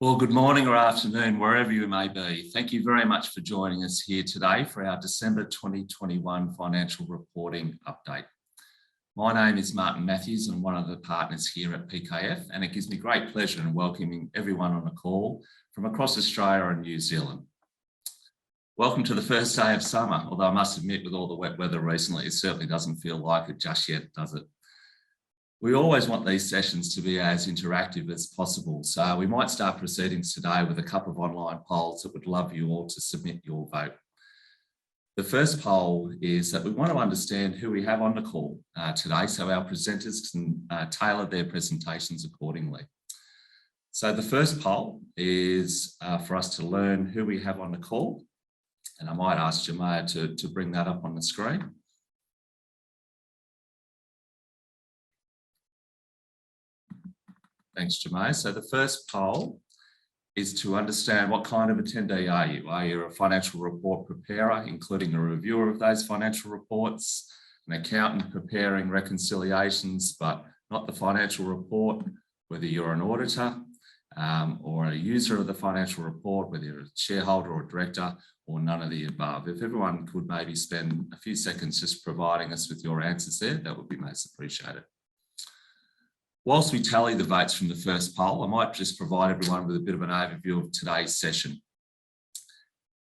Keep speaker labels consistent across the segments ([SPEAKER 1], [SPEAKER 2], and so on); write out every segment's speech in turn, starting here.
[SPEAKER 1] Well, good morning or afternoon, wherever you may be. Thank you very much for joining us here today for our December 2021 financial reporting update. My name is Martin Matthews and I'm one of the partners here at PKF, and it gives me great pleasure in welcoming everyone on the call from across Australia and New Zealand. Welcome to the first day of summer, although I must admit with all the wet weather recently, it certainly doesn't feel like it just yet, does it? We always want these sessions to be as interactive as possible, so we might start proceedings today with a couple of online polls that would love you all to submit your vote. The first poll is that we want to understand who we have on the call today, so our presenters can tailor their presentations accordingly. So the first poll is for us to learn who we have on the call, and I might ask Jemaya to bring that up on the screen. Thanks, Jemaya. So the first poll is to understand what kind of attendee are you? Are you a financial report preparer, including a reviewer of those financial reports, an accountant preparing reconciliations, but not the financial report, whether you're an auditor or a user of the financial report, whether you're a shareholder or a director, or none of the above? If everyone could maybe spend a few seconds just providing us with your answers there, that would be most appreciated. Whilst we tally the votes from the first poll, I might just provide everyone with a bit of an overview of today's session.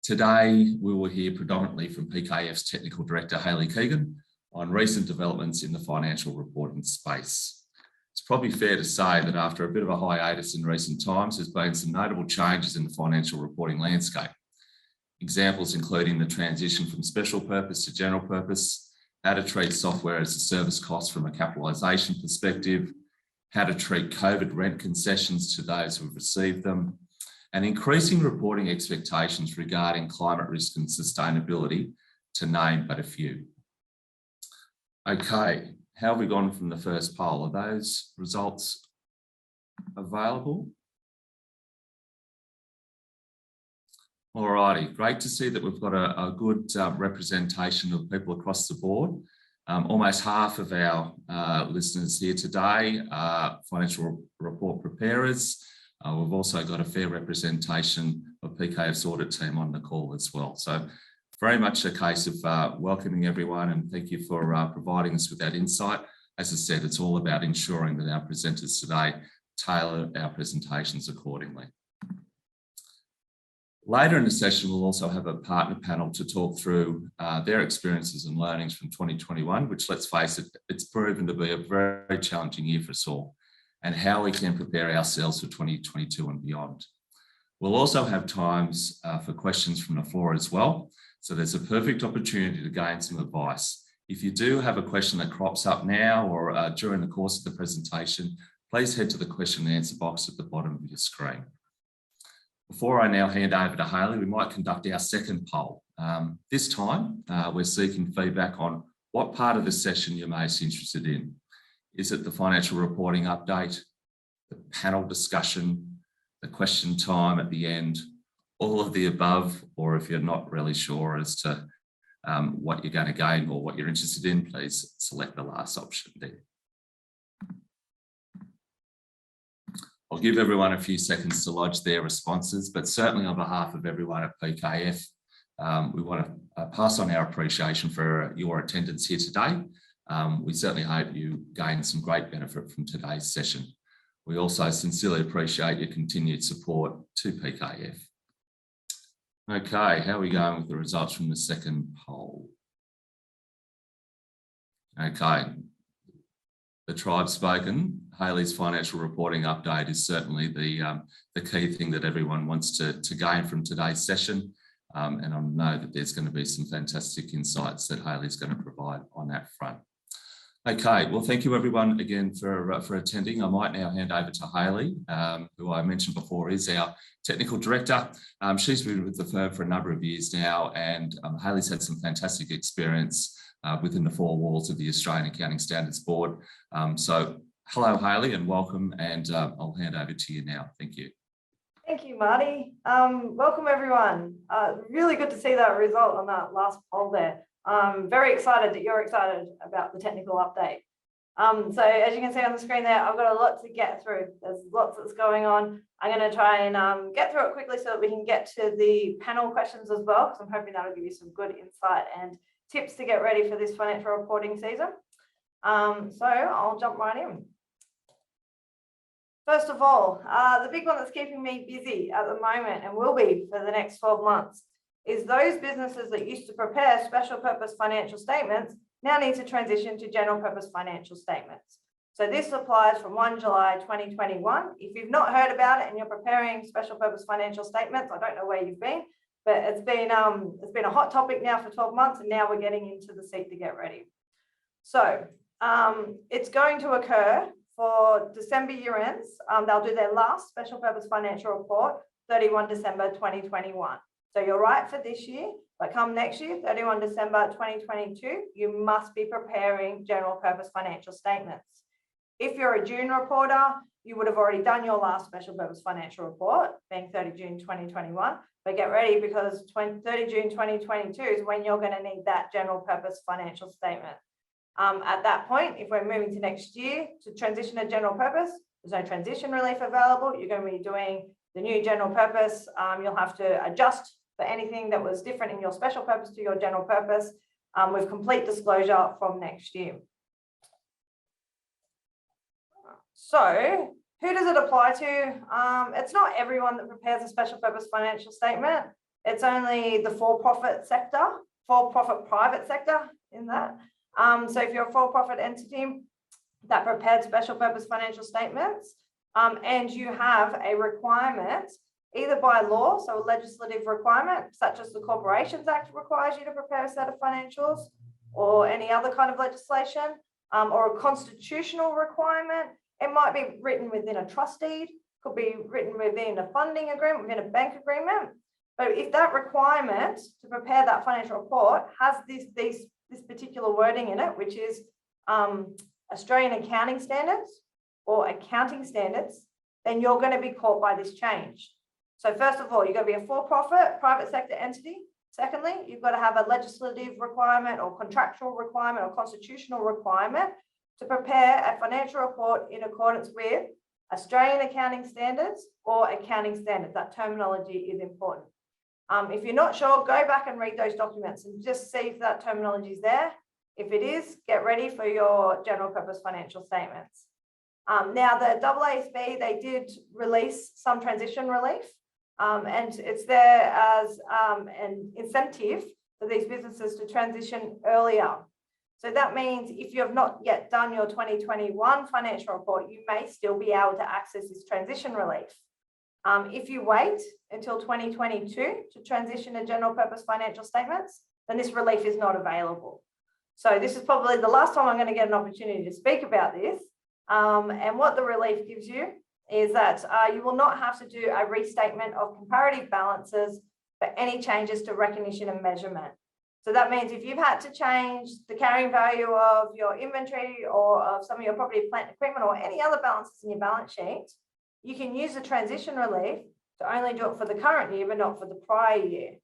[SPEAKER 1] Today, we will hear predominantly from PKF's Technical Director, Hayley Keagan, on recent developments in the financial reporting space. It's probably fair to say that after a bit of a hiatus in recent times, there's been some notable changes in the financial reporting landscape. Examples including the transition from special purpose to general purpose, how to treat software as a service cost from a capitalisation perspective, how to treat COVID rent concessions to those who have received them, and increasing reporting expectations regarding climate risk and sustainability, to name but a few. Okay, how have we gone from the first poll? Are those results available? Alrighty, great to see that we've got a good representation of people across the board. Almost half of our listeners here today are financial report preparers. We've also got a fair representation of PKF's audit team on the call as well. So very much a case of welcoming everyone, and thank you for providing us with that insight. As I said, it's all about ensuring that our presenters today tailor our presentations accordingly. Later in the session, we'll also have a partner panel to talk through their experiences and learnings from 2021, which, let's face it, it's proven to be a very challenging year for us all, and how we can prepare ourselves for 2022 and beyond. We'll also have times for questions from the floor as well, so there's a perfect opportunity to gain some advice. If you do have a question that crops up now or during the course of the presentation, please head to the question and answer box at the bottom of your screen. Before I now hand over to Hayley, we might conduct our second poll. This time, we're seeking feedback on what part of the session you're most interested in. Is it the financial reporting update, the panel discussion, the question time at the end, all of the above, or if you're not really sure as to what you're going to gain or what you're interested in, please select the last option there. I'll give everyone a few seconds to lodge their responses, but certainly on behalf of everyone at PKF, we want to pass on our appreciation for your attendance here today. We certainly hope you gain some great benefit from today's session. We also sincerely appreciate your continued support to PKF. Okay, how are we going with the results from the second poll? Okay. The tribe's spoken. Hayley's financial reporting update is certainly the key thing that everyone wants to gain from today's session. And I know that there's going to be some fantastic insights that Hayley's going to provide on that front. Okay, well, thank you everyone again for attending. I might now hand over to Hayley, who I mentioned before is our Technical Director. She's been with the firm for a number of years now, and Hayley's had some fantastic experience within the four walls of the Australian Accounting Standards Board. So hello, Hayley, and welcome, and I'll hand over to you now. Thank you.
[SPEAKER 2] Thank you, Marty. Welcome, everyone. Really good to see that result on that last poll there. Very excited that you're excited about the technical update. So as you can see on the screen there, I've got a lot to get through. There's lots that's going on. I'm going to try and get through it quickly so that we can get to the panel questions as well, because I'm hoping that'll give you some good insight and tips to get ready for this financial reporting season. So I'll jump right in. First of all, the big one that's keeping me busy at the moment and will be for the next 12 months is those businesses that used to prepare special purpose financial statements now need to transition to general purpose financial statements. So this applies from 1 July 2021. If you've not heard about it and you're preparing special purpose financial statements, I don't know where you've been, but it's been a hot topic now for 12 months, and now we're getting into the seat to get ready. So it's going to occur for December year ends. They'll do their last special purpose financial report 31 December 2021. So you're right for this year, but come next year, 31 December 2022, you must be preparing general purpose financial statements. If you're a June reporter, you would have already done your last special purpose financial report, being 30 June 2021, but get ready because 30 June 2022 is when you're going to need that general purpose financial statement. At that point, if we're moving to next year to transition to general purpose, there's no transition relief available. You're going to be doing the new general purpose. You'll have to adjust for anything that was different in your special purpose to your general purpose with complete disclosure from next year. So who does it apply to? It's not everyone that prepares a special purpose financial statement. It's only the for-profit sector, for-profit private sector in that. So if you're a for-profit entity that prepared special purpose financial statements and you have a requirement either by law, so a legislative requirement such as the Corporations Act requires you to prepare a set of financials, or any other kind of legislation, or a constitutional requirement. It might be written within a trust deed, could be written within a funding agreement, within a bank agreement. But if that requirement to prepare that financial report has this particular wording in it, which is Australian accounting standards or accounting standards, then you're going to be caught by this change. So first of all, you've got to be a for-profit private sector entity. Secondly, you've got to have a legislative requirement or contractual requirement or constitutional requirement to prepare a financial report in accordance with Australian accounting standards or accounting standards. That terminology is important. If you're not sure, go back and read those documents and just see if that terminology is there. If it is, get ready for your general purpose financial statements. Now, the AASB, they did release some transition relief, and it's there as an incentive for these businesses to transition earlier. So that means if you have not yet done your 2021 financial report, you may still be able to access this transition relief. If you wait until 2022 to transition to general purpose financial statements, then this relief is not available. So this is probably the last time I'm going to get an opportunity to speak about this. And what the relief gives you is that you will not have to do a restatement of comparative balances for any changes to recognition and measurement. So that means if you've had to change the carrying value of your inventory or of some of your property, plant, equipment, or any other balances in your balance sheet, you can use the transition relief to only do it for the current year, but not for the prior year.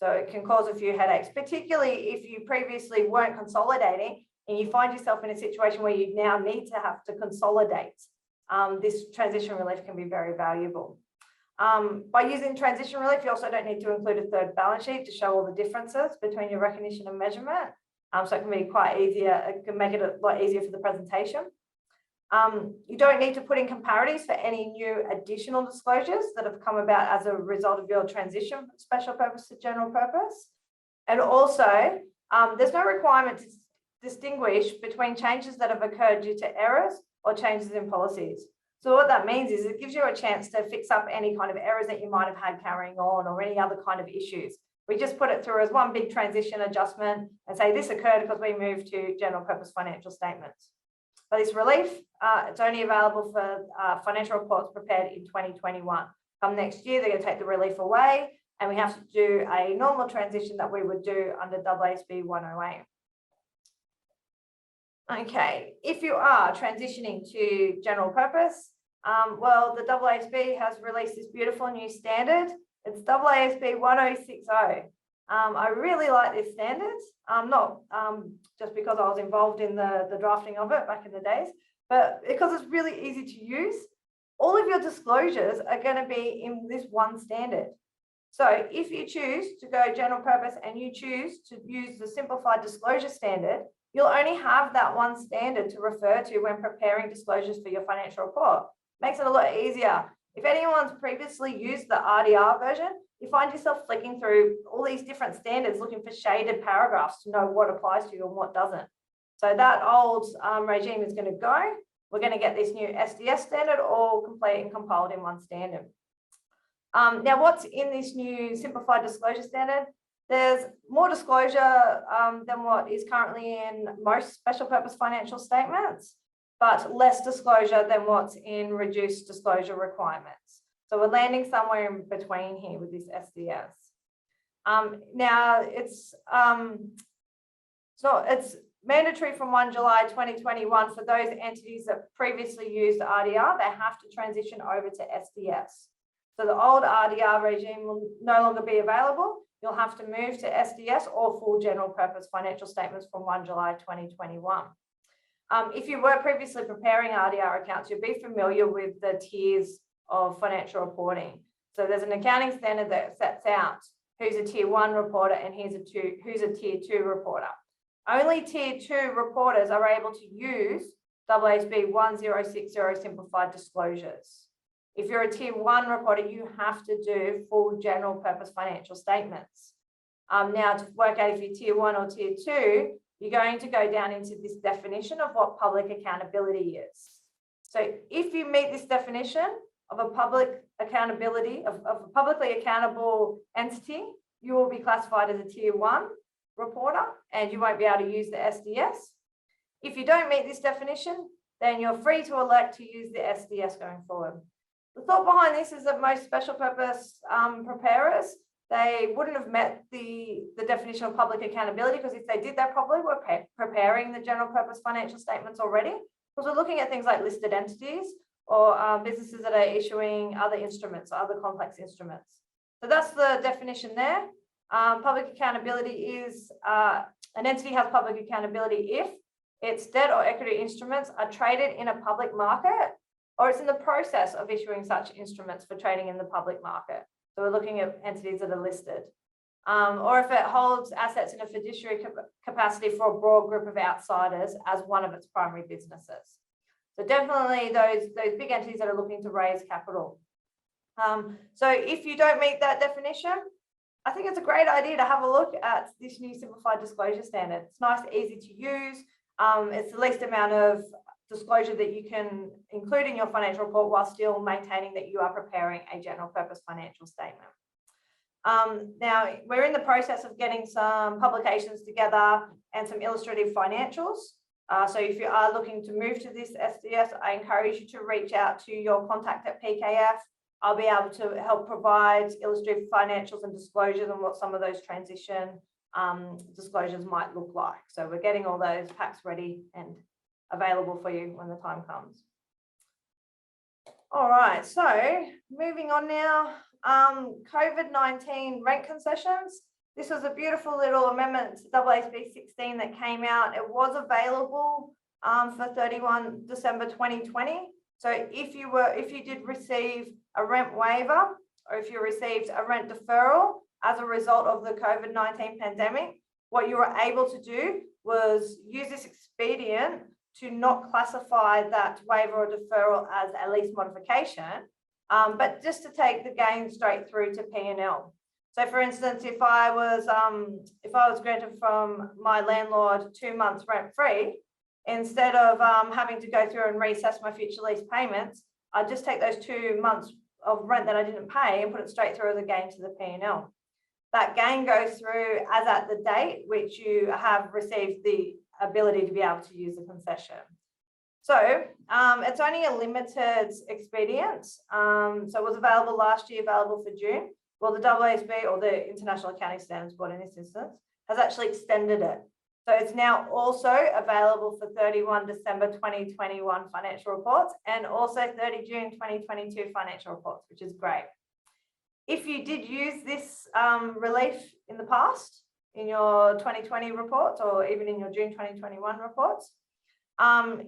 [SPEAKER 2] So it can cause a few headaches, particularly if you previously weren't consolidating and you find yourself in a situation where you now need to have to consolidate. This transition relief can be very valuable. By using transition relief, you also don't need to include a third balance sheet to show all the differences between your recognition and measurement. So it can be quite easier. It can make it a lot easier for the presentation. You don't need to put in comparatives for any new additional disclosures that have come about as a result of your transition from special purpose to general purpose. And also, there's no requirement to distinguish between changes that have occurred due to errors or changes in policies. So what that means is it gives you a chance to fix up any kind of errors that you might have had carrying on or any other kind of issues. We just put it through as one big transition adjustment and say this occurred because we moved to general purpose financial statements. For this relief, it's only available for financial reports prepared in 2021. Come next year, they're going to take the relief away and we have to do a normal transition that we would do under AASB 108. Okay, if you are transitioning to general purpose, well, the AASB has released this beautiful new standard. It's AASB 1060. I really like this standard, not just because I was involved in the drafting of it back in the days, but because it's really easy to use. All of your disclosures are going to be in this one standard. So if you choose to go general purpose and you choose to use the simplified disclosure standard, you'll only have that one standard to refer to when preparing disclosures for your financial report. Makes it a lot easier. If anyone's previously used the RDR version, you find yourself flicking through all these different standards looking for shaded paragraphs to know what applies to you and what doesn't. So that old regime is going to go. We're going to get this new SDS standard all complete and compiled in one standard. Now, what's in this new simplified disclosure standard? There's more disclosure than what is currently in most special purpose financial statements, but less disclosure than what's in reduced disclosure requirements. So we're landing somewhere in between here with this SDS. Now, it's mandatory from 1 July 2021 for those entities that previously used RDR. They have to transition over to SDS. So the old RDR regime will no longer be available. You'll have to move to SDS or full general purpose financial statements from 1 July 2021. If you were previously preparing RDR accounts, you'll be familiar with the tiers of financial reporting. So there's an accounting standard that sets out who's a tier 1 reporter and who's a tier 2 reporter. Only tier 2 reporters are able to use AASB 1060 simplified disclosures. If you're a tier 1 reporter, you have to do full general purpose financial statements. Now, to work out if you're tier 1 or tier 2, you're going to go down into this definition of what public accountability is. So if you meet this definition of a public accountability, of a publicly accountable entity, you will be classified as a tier 1 reporter and you won't be able to use the SDS. If you don't meet this definition, then you're free to elect to use the SDS going forward. The thought behind this is that most special purpose preparers, they wouldn't have met the definition of public accountability, because if they did that properly, we're preparing the general purpose financial statements already, because we're looking at things like listed entities or businesses that are issuing other instruments or other complex instruments. So that's the definition there. Public accountability is an entity has public accountability if its debt or equity instruments are traded in a public market, or it's in the process of issuing such instruments for trading in the public market. So we're looking at entities that are listed. Or if it holds assets in a fiduciary capacity for a broad group of outsiders as one of its primary businesses. So definitely those big entities that are looking to raise capital. So if you don't meet that definition, I think it's a great idea to have a look at this new simplified disclosure standard. It's nice, easy to use. It's the least amount of disclosure that you can include in your financial report while still maintaining that you are preparing a general purpose financial statement. Now, we're in the process of getting some publications together and some illustrative financials. So if you are looking to move to this SDS, I encourage you to reach out to your contact at PKF. I'll be able to help provide illustrative financials and disclosures on what some of those transition disclosures might look like. So we're getting all those packs ready and available for you when the time comes. All right, so moving on now, COVID-19 rent concessions. This was a beautiful little amendment to AASB 16 that came out. It was available for 31 December 2020. So if you did receive a rent waiver, or if you received a rent deferral as a result of the COVID-19 pandemic, what you were able to do was use this expedient to not classify that waiver or deferral as a lease modification, but just to take the gain straight through to P&L. So for instance, if I was granted from my landlord 2 months rent-free, instead of having to go through and reassess my future lease payments, I'd just take those 2 months of rent that I didn't pay and put it straight through as a gain to the P&L. That gain goes through as at the date which you have received the ability to be able to use the concession. So it's only a limited expedient. So it was available last year, available for June. Well, the AASB, or the International Accounting Standards Board in this instance, has actually extended it. So it's now also available for 31 December 2021 financial reports and also 30 June 2022 financial reports, which is great. If you did use this relief in the past, in your 2020 reports or even in your June 2021 reports,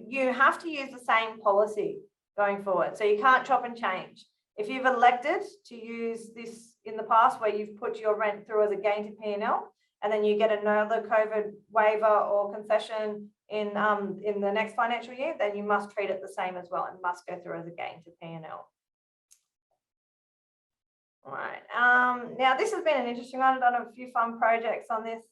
[SPEAKER 2] you have to use the same policy going forward. So you can't chop and change. If you've elected to use this in the past where you've put your rent through as a gain to P&L, and then you get another COVID waiver or concession in the next financial year, then you must treat it the same as well and must go through as a gain to P&L. All right. Now this has been an interesting one. I've done a few fun projects on this.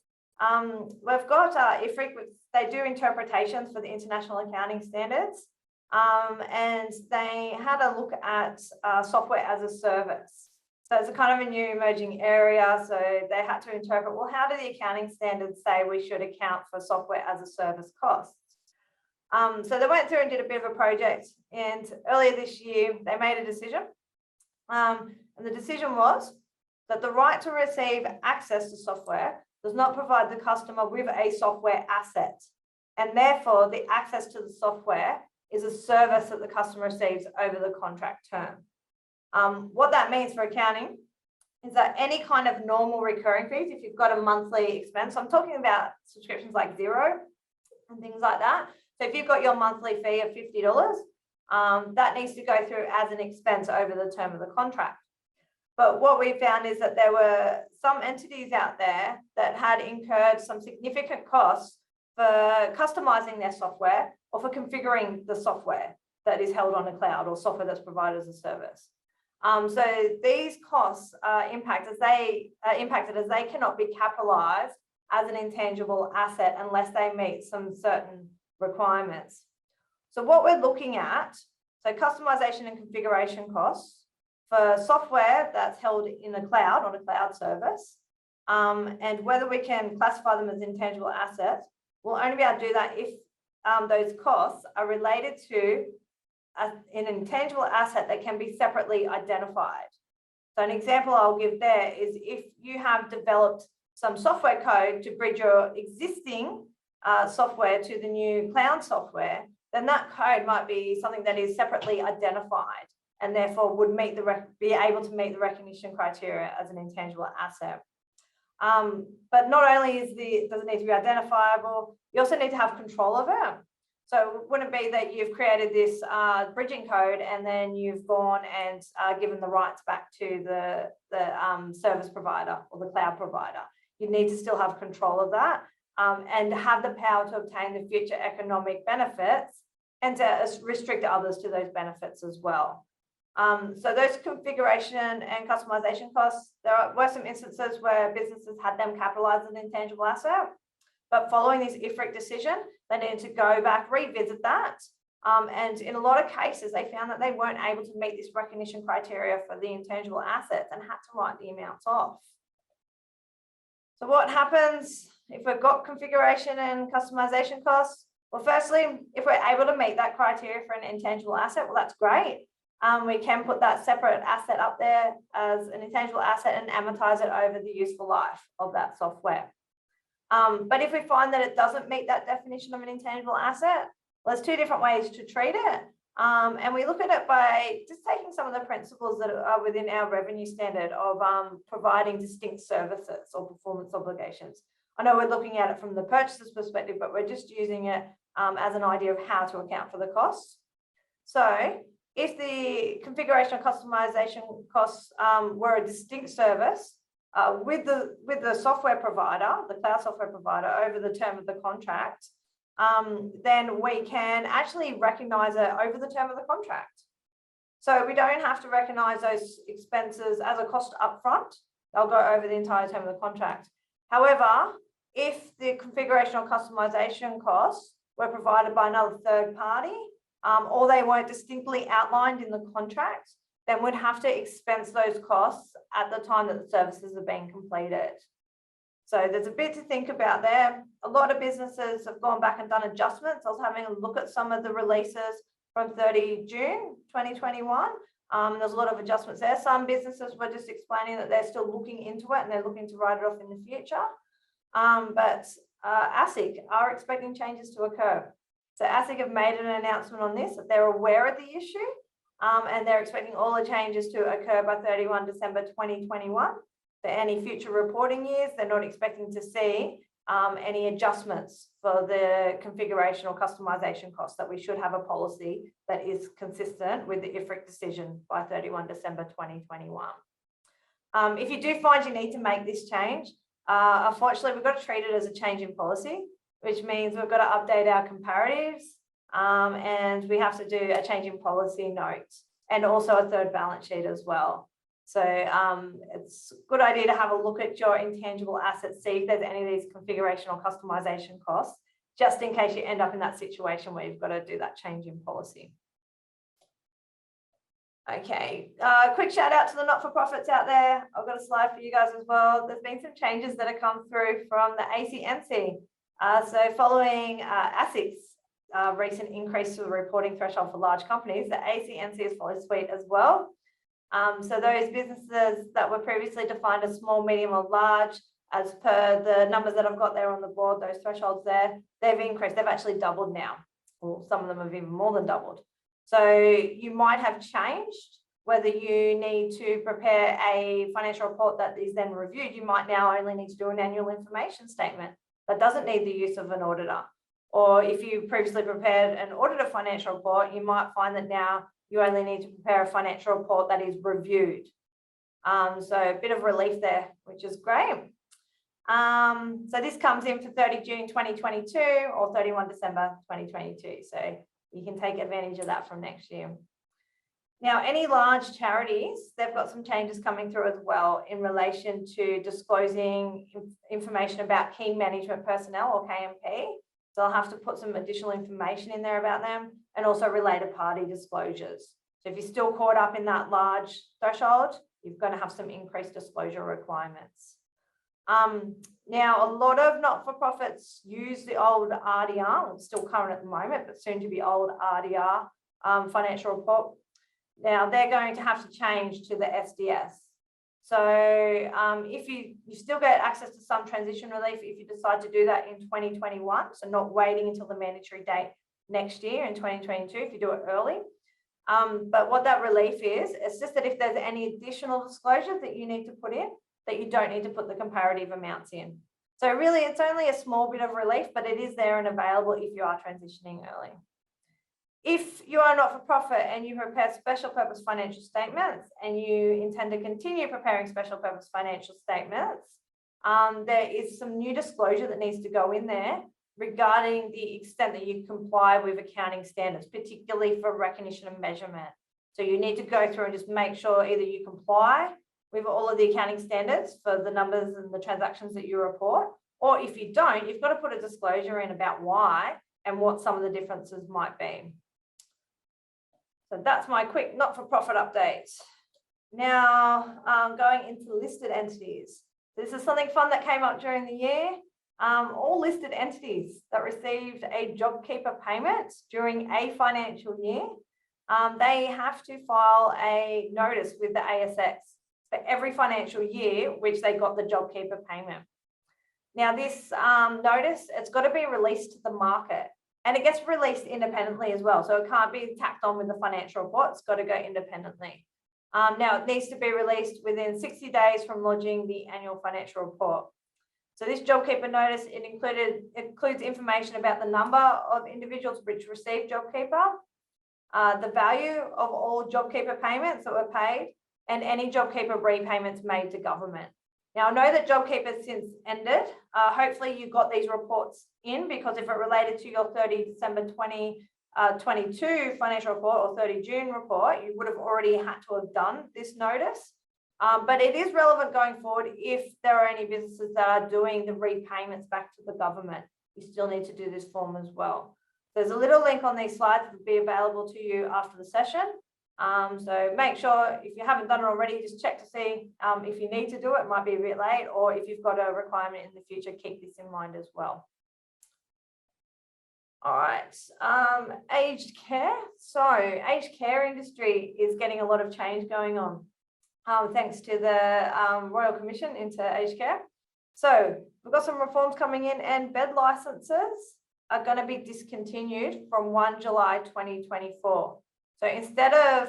[SPEAKER 2] We've got IFRIC, they do interpretations for the International Accounting Standards, and they had a look at software as a service. So it's a kind of a new emerging area. So they had to interpret, well, how do the accounting standards say we should account for software as a service costs? So they went through and did a bit of a project, and earlier this year, they made a decision. And the decision was that the right to receive access to software does not provide the customer with a software asset. And therefore, the access to the software is a service that the customer receives over the contract term. What that means for accounting is that any kind of normal recurring fees, if you've got a monthly expense, I'm talking about subscriptions like Xero and things like that. So if you've got your monthly fee of $50, that needs to go through as an expense over the term of the contract. But what we found is that there were some entities out there that had incurred some significant costs for customizing their software or for configuring the software that is held on a cloud or software that's provided as a service. So these costs are impacted as they cannot be capitalized as an intangible asset unless they meet some certain requirements. So what we're looking at, so customization and configuration costs for software that's held in the cloud on a cloud service, and whether we can classify them as intangible assets, we'll only be able to do that if those costs are related to an intangible asset that can be separately identified. So an example I'll give there is if you have developed some software code to bridge your existing software to the new cloud software, then that code might be something that is separately identified and therefore would be able to meet the recognition criteria as an intangible asset. But not only does it need to be identifiable, you also need to have control of it. So it wouldn't be that you've created this bridging code and then you've gone and given the rights back to the service provider or the cloud provider. You need to still have control of that and have the power to obtain the future economic benefits and to restrict others to those benefits as well. So those configuration and customization costs, there were some instances where businesses had them capitalized as an intangible asset, but following this IFRIC decision, they needed to go back, revisit that. And in a lot of cases, they found that they weren't able to meet this recognition criteria for the intangible assets and had to write the amounts off. So what happens if we've got configuration and customization costs? Well, firstly, if we're able to meet that criteria for an intangible asset, well, that's great. We can put that separate asset up there as an intangible asset and amortize it over the useful life of that software. But if we find that it doesn't meet that definition of an intangible asset, well, there's two different ways to treat it. And we look at it by just taking some of the principles that are within our revenue standard of providing distinct services or performance obligations. I know we're looking at it from the purchaser's perspective, but we're just using it as an idea of how to account for the costs. So if the configuration and customization costs were a distinct service with the software provider, the cloud software provider, over the term of the contract, then we can actually recognize it over the term of the contract. So we don't have to recognize those expenses as a cost upfront. They'll go over the entire term of the contract. However, if the configuration or customization costs were provided by another third party, or they weren't distinctly outlined in the contract, then we'd have to expense those costs at the time that the services are being completed. So there's a bit to think about there. A lot of businesses have gone back and done adjustments. I was having a look at some of the releases from 30 June 2021. There's a lot of adjustments there. Some businesses were just explaining that they're still looking into it and they're looking to write it off in the future. But ASIC are expecting changes to occur. So ASIC have made an announcement on this, that they're aware of the issue and they're expecting all the changes to occur by 31 December 2021. For any future reporting years, they're not expecting to see any adjustments for the configuration or customization costs, that we should have a policy that is consistent with the IFRIC decision by 31 December 2021. If you do find you need to make this change, unfortunately, we've got to treat it as a change in policy, which means we've got to update our comparatives, and we have to do a change in policy note and also a third balance sheet as well. So it's a good idea to have a look at your intangible assets, see if there's any of these configuration or customization costs, just in case you end up in that situation where you've got to do that change in policy. Okay, quick shout out to the not-for-profits out there. I've got a slide for you guys as well. There's been some changes that have come through from the ACNC. So following ASIC's recent increase to the reporting threshold for large companies, the ACNC is followed suit as well. So those businesses that were previously defined as small, medium or large, as per the numbers that I've got there on the board, those thresholds there, they've increased, they've actually doubled now. Well, some of them have even more than doubled. So you might have changed whether you need to prepare a financial report that is then reviewed. You might now only need to do an annual information statement that doesn't need the use of an auditor. Or if you previously prepared an audited financial report, you might find that now you only need to prepare a financial report that is reviewed. So a bit of relief there, which is great. So this comes in for 30 June 2022 or 31 December 2022. So you can take advantage of that from next year. Now, any large charities, they've got some changes coming through as well in relation to disclosing information about key management personnel or KMP. So I'll have to put some additional information in there about them, and also related party disclosures. So if you're still caught up in that large threshold, you're going to have some increased disclosure requirements. Now, a lot of not-for-profits use the old RDR, still current at the moment, but soon to be old RDR financial report. Now, they're going to have to change to the SDS. So if you still get access to some transition relief if you decide to do that in 2021, so not waiting until the mandatory date next year in 2022 if you do it early. But what that relief is, it's just that if there's any additional disclosure that you need to put in, that you don't need to put the comparative amounts in. So really, it's only a small bit of relief, but it is there and available if you are transitioning early. If you are not for profit and you prepare special purpose financial statements and you intend to continue preparing special purpose financial statements, there is some new disclosure that needs to go in there regarding the extent that you comply with accounting standards, particularly for recognition and measurement. So you need to go through and just make sure either you comply with all of the accounting standards for the numbers and the transactions that you report, or if you don't, you've got to put a disclosure in about why and what some of the differences might be. So that's my quick not-for-profit update. Now, going into listed entities. This is something fun that came up during the year. All listed entities that received a JobKeeper payment during a financial year, they have to file a notice with the ASX for every financial year which they got the JobKeeper payment. Now, this notice, it's got to be released to the market. And it gets released independently as well. So it can't be tacked on with the financial report. It's got to go independently. Now, it needs to be released within 60 days from lodging the annual financial report. So this JobKeeper notice, it includes information about the number of individuals which received JobKeeper, the value of all JobKeeper payments that were paid, and any JobKeeper repayments made to government. Now, I know that JobKeeper has since ended. Hopefully you got these reports in, because if it related to your 30 December 2022 financial report or 30 June report, you would have already had to have done this notice. But it is relevant going forward if there are any businesses that are doing the repayments back to the government. You still need to do this form as well. There's a little link on these slides that will be available to you after the session. So make sure, if you haven't done it already, just check to see if you need to do it. It might be a bit late, or if you've got a requirement in the future, keep this in mind as well. All right, aged care. So aged care industry is getting a lot of change going on, thanks to the Royal Commission into aged care. So we've got some reforms coming in, and bed licenses are going to be discontinued from 1 July 2024. So instead of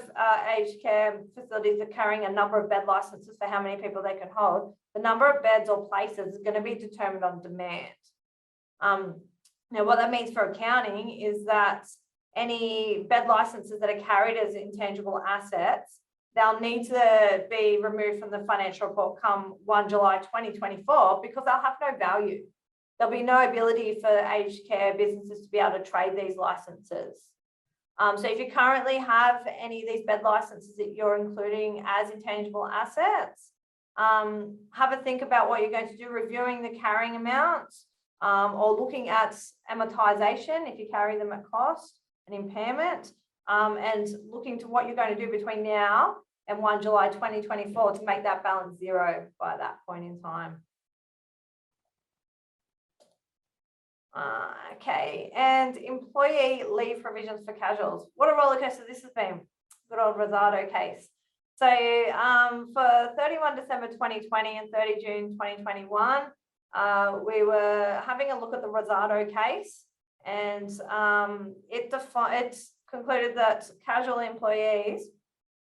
[SPEAKER 2] aged care facilities are carrying a number of bed licenses for how many people they can hold, the number of beds or places is going to be determined on demand. Now, what that means for accounting is that any bed licenses that are carried as intangible assets, they'll need to be removed from the financial report come 1 July 2024 because they'll have no value. There'll be no ability for aged care businesses to be able to trade these licenses. So if you currently have any of these bed licenses that you're including as intangible assets, have a think about what you're going to do, reviewing the carrying amounts, or looking at amortization if you carry them at cost and impairment, and looking to what you're going to do between now and 1 July 2024 to make that balance zero by that point in time. Okay, and employee leave provisions for casuals. What a rollercoaster this has been. Good old Rosado case. So for 31 December 2020 and 30 June 2021, we were having a look at the Rosado case, and it concluded that casual employees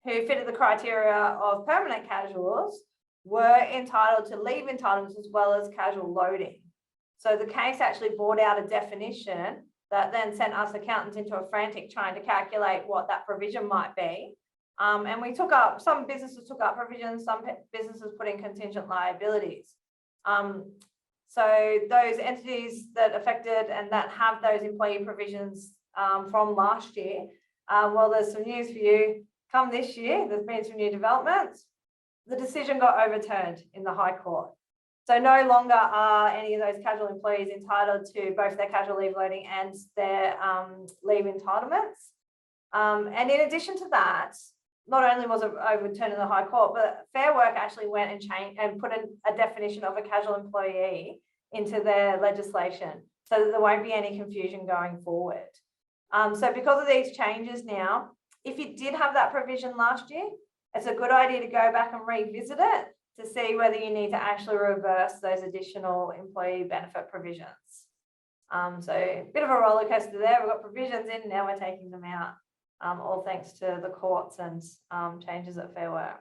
[SPEAKER 2] who fitted the criteria of permanent casuals were entitled to leave entitlements as well as casual loading. So the case actually brought out a definition that then sent us accountants into a frantic trying to calculate what that provision might be. And we took up, some businesses took up provisions, some businesses put in contingent liabilities. So those entities that affected and that have those employee provisions from last year, well, there's some news for you. Come this year, there's been some new developments. The decision got overturned in the High Court. So no longer are any of those casual employees entitled to both their casual leave loading and their leave entitlements. And in addition to that, not only was it overturned in the High Court, but Fair Work actually went and changed and put a definition of a casual employee into their legislation so that there won't be any confusion going forward. So because of these changes now, if you did have that provision last year, it's a good idea to go back and revisit it to see whether you need to actually reverse those additional employee benefit provisions. So a bit of a roller coaster there. We've got provisions in, now we're taking them out, all thanks to the courts and changes at Fair Work.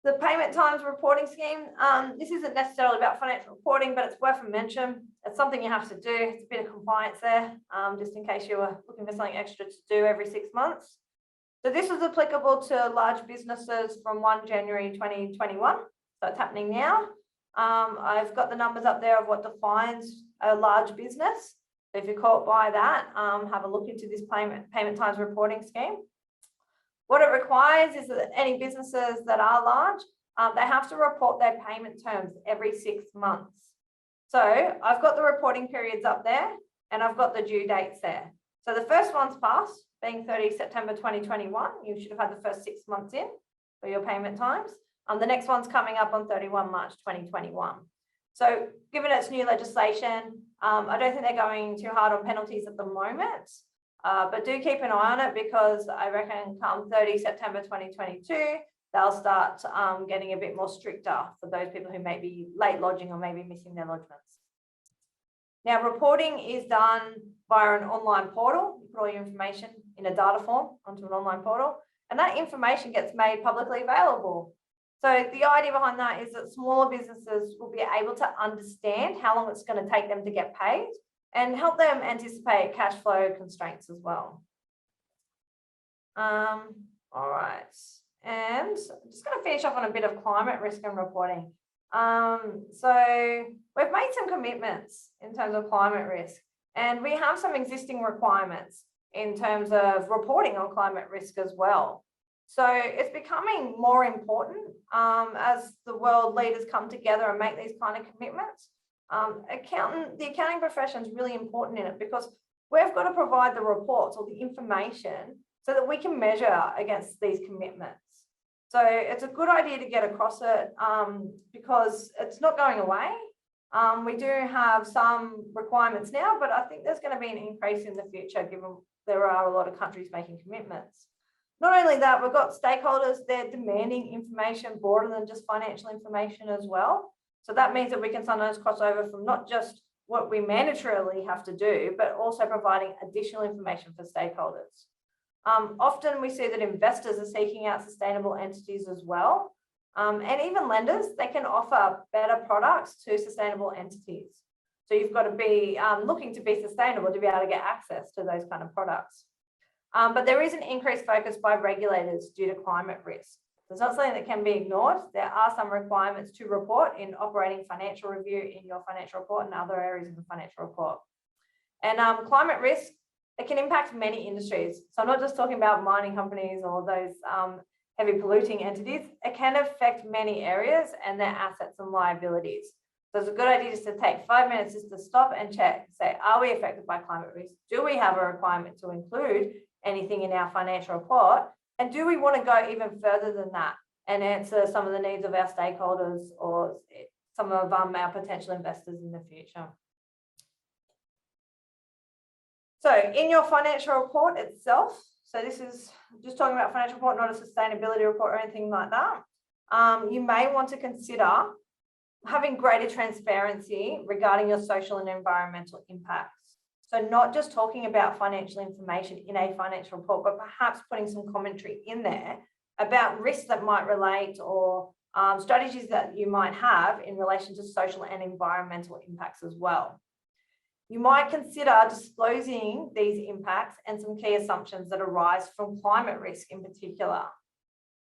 [SPEAKER 2] The payment times reporting scheme, this isn't necessarily about financial reporting, but it's worth a mention. It's something you have to do. It's a bit of compliance there, just in case you were looking for something extra to do every 6 months. So this is applicable to large businesses from 1 January 2021. So it's happening now. I've got the numbers up there of what defines a large business. So if you're caught by that, have a look into this payment times reporting scheme. What it requires is that any businesses that are large, they have to report their payment terms every 6 months. So I've got the reporting periods up there and I've got the due dates there. So the first one's passed, being 30 September 2021. You should have had the first 6 months in for your payment times. The next one's coming up on 31 March 2021. So given it's new legislation, I don't think they're going too hard on penalties at the moment, but do keep an eye on it because I reckon come 30 September 2022, they'll start getting a bit more stricter for those people who may be late lodging or maybe missing their lodgements. Now, reporting is done via an online portal. You put all your information in a data form onto an online portal, and that information gets made publicly available. So the idea behind that is that smaller businesses will be able to understand how long it's going to take them to get paid and help them anticipate cash flow constraints as well. All right, and I'm just going to finish off on a bit of climate risk and reporting. So we've made some commitments in terms of climate risk, and we have some existing requirements in terms of reporting on climate risk as well. So it's becoming more important as the world leaders come together and make these kind of commitments. The accounting profession is really important in it because we've got to provide the reports or the information so that we can measure against these commitments. So it's a good idea to get across it because it's not going away. We do have some requirements now, but I think there's going to be an increase in the future given there are a lot of countries making commitments. Not only that, we've got stakeholders, they're demanding information broader than just financial information as well. So that means that we can sometimes cross over from not just what we mandatorily have to do, but also providing additional information for stakeholders. Often we see that investors are seeking out sustainable entities as well. And even lenders, they can offer better products to sustainable entities. So you've got to be looking to be sustainable to be able to get access to those kind of products. But there is an increased focus by regulators due to climate risk. So it's not something that can be ignored. There are some requirements to report in operating financial review in your financial report and other areas of the financial report. And climate risk, it can impact many industries. So I'm not just talking about mining companies or those heavy polluting entities. It can affect many areas and their assets and liabilities. So it's a good idea just to take 5 minutes just to stop and check, say, are we affected by climate risk? Do we have a requirement to include anything in our financial report? And do we want to go even further than that and answer some of the needs of our stakeholders or some of our potential investors in the future? So in your financial report itself, so this is just talking about financial report, not a sustainability report or anything like that. You may want to consider having greater transparency regarding your social and environmental impacts. So not just talking about financial information in a financial report, but perhaps putting some commentary in there about risks that might relate or strategies that you might have in relation to social and environmental impacts as well. You might consider disclosing these impacts and some key assumptions that arise from climate risk in particular.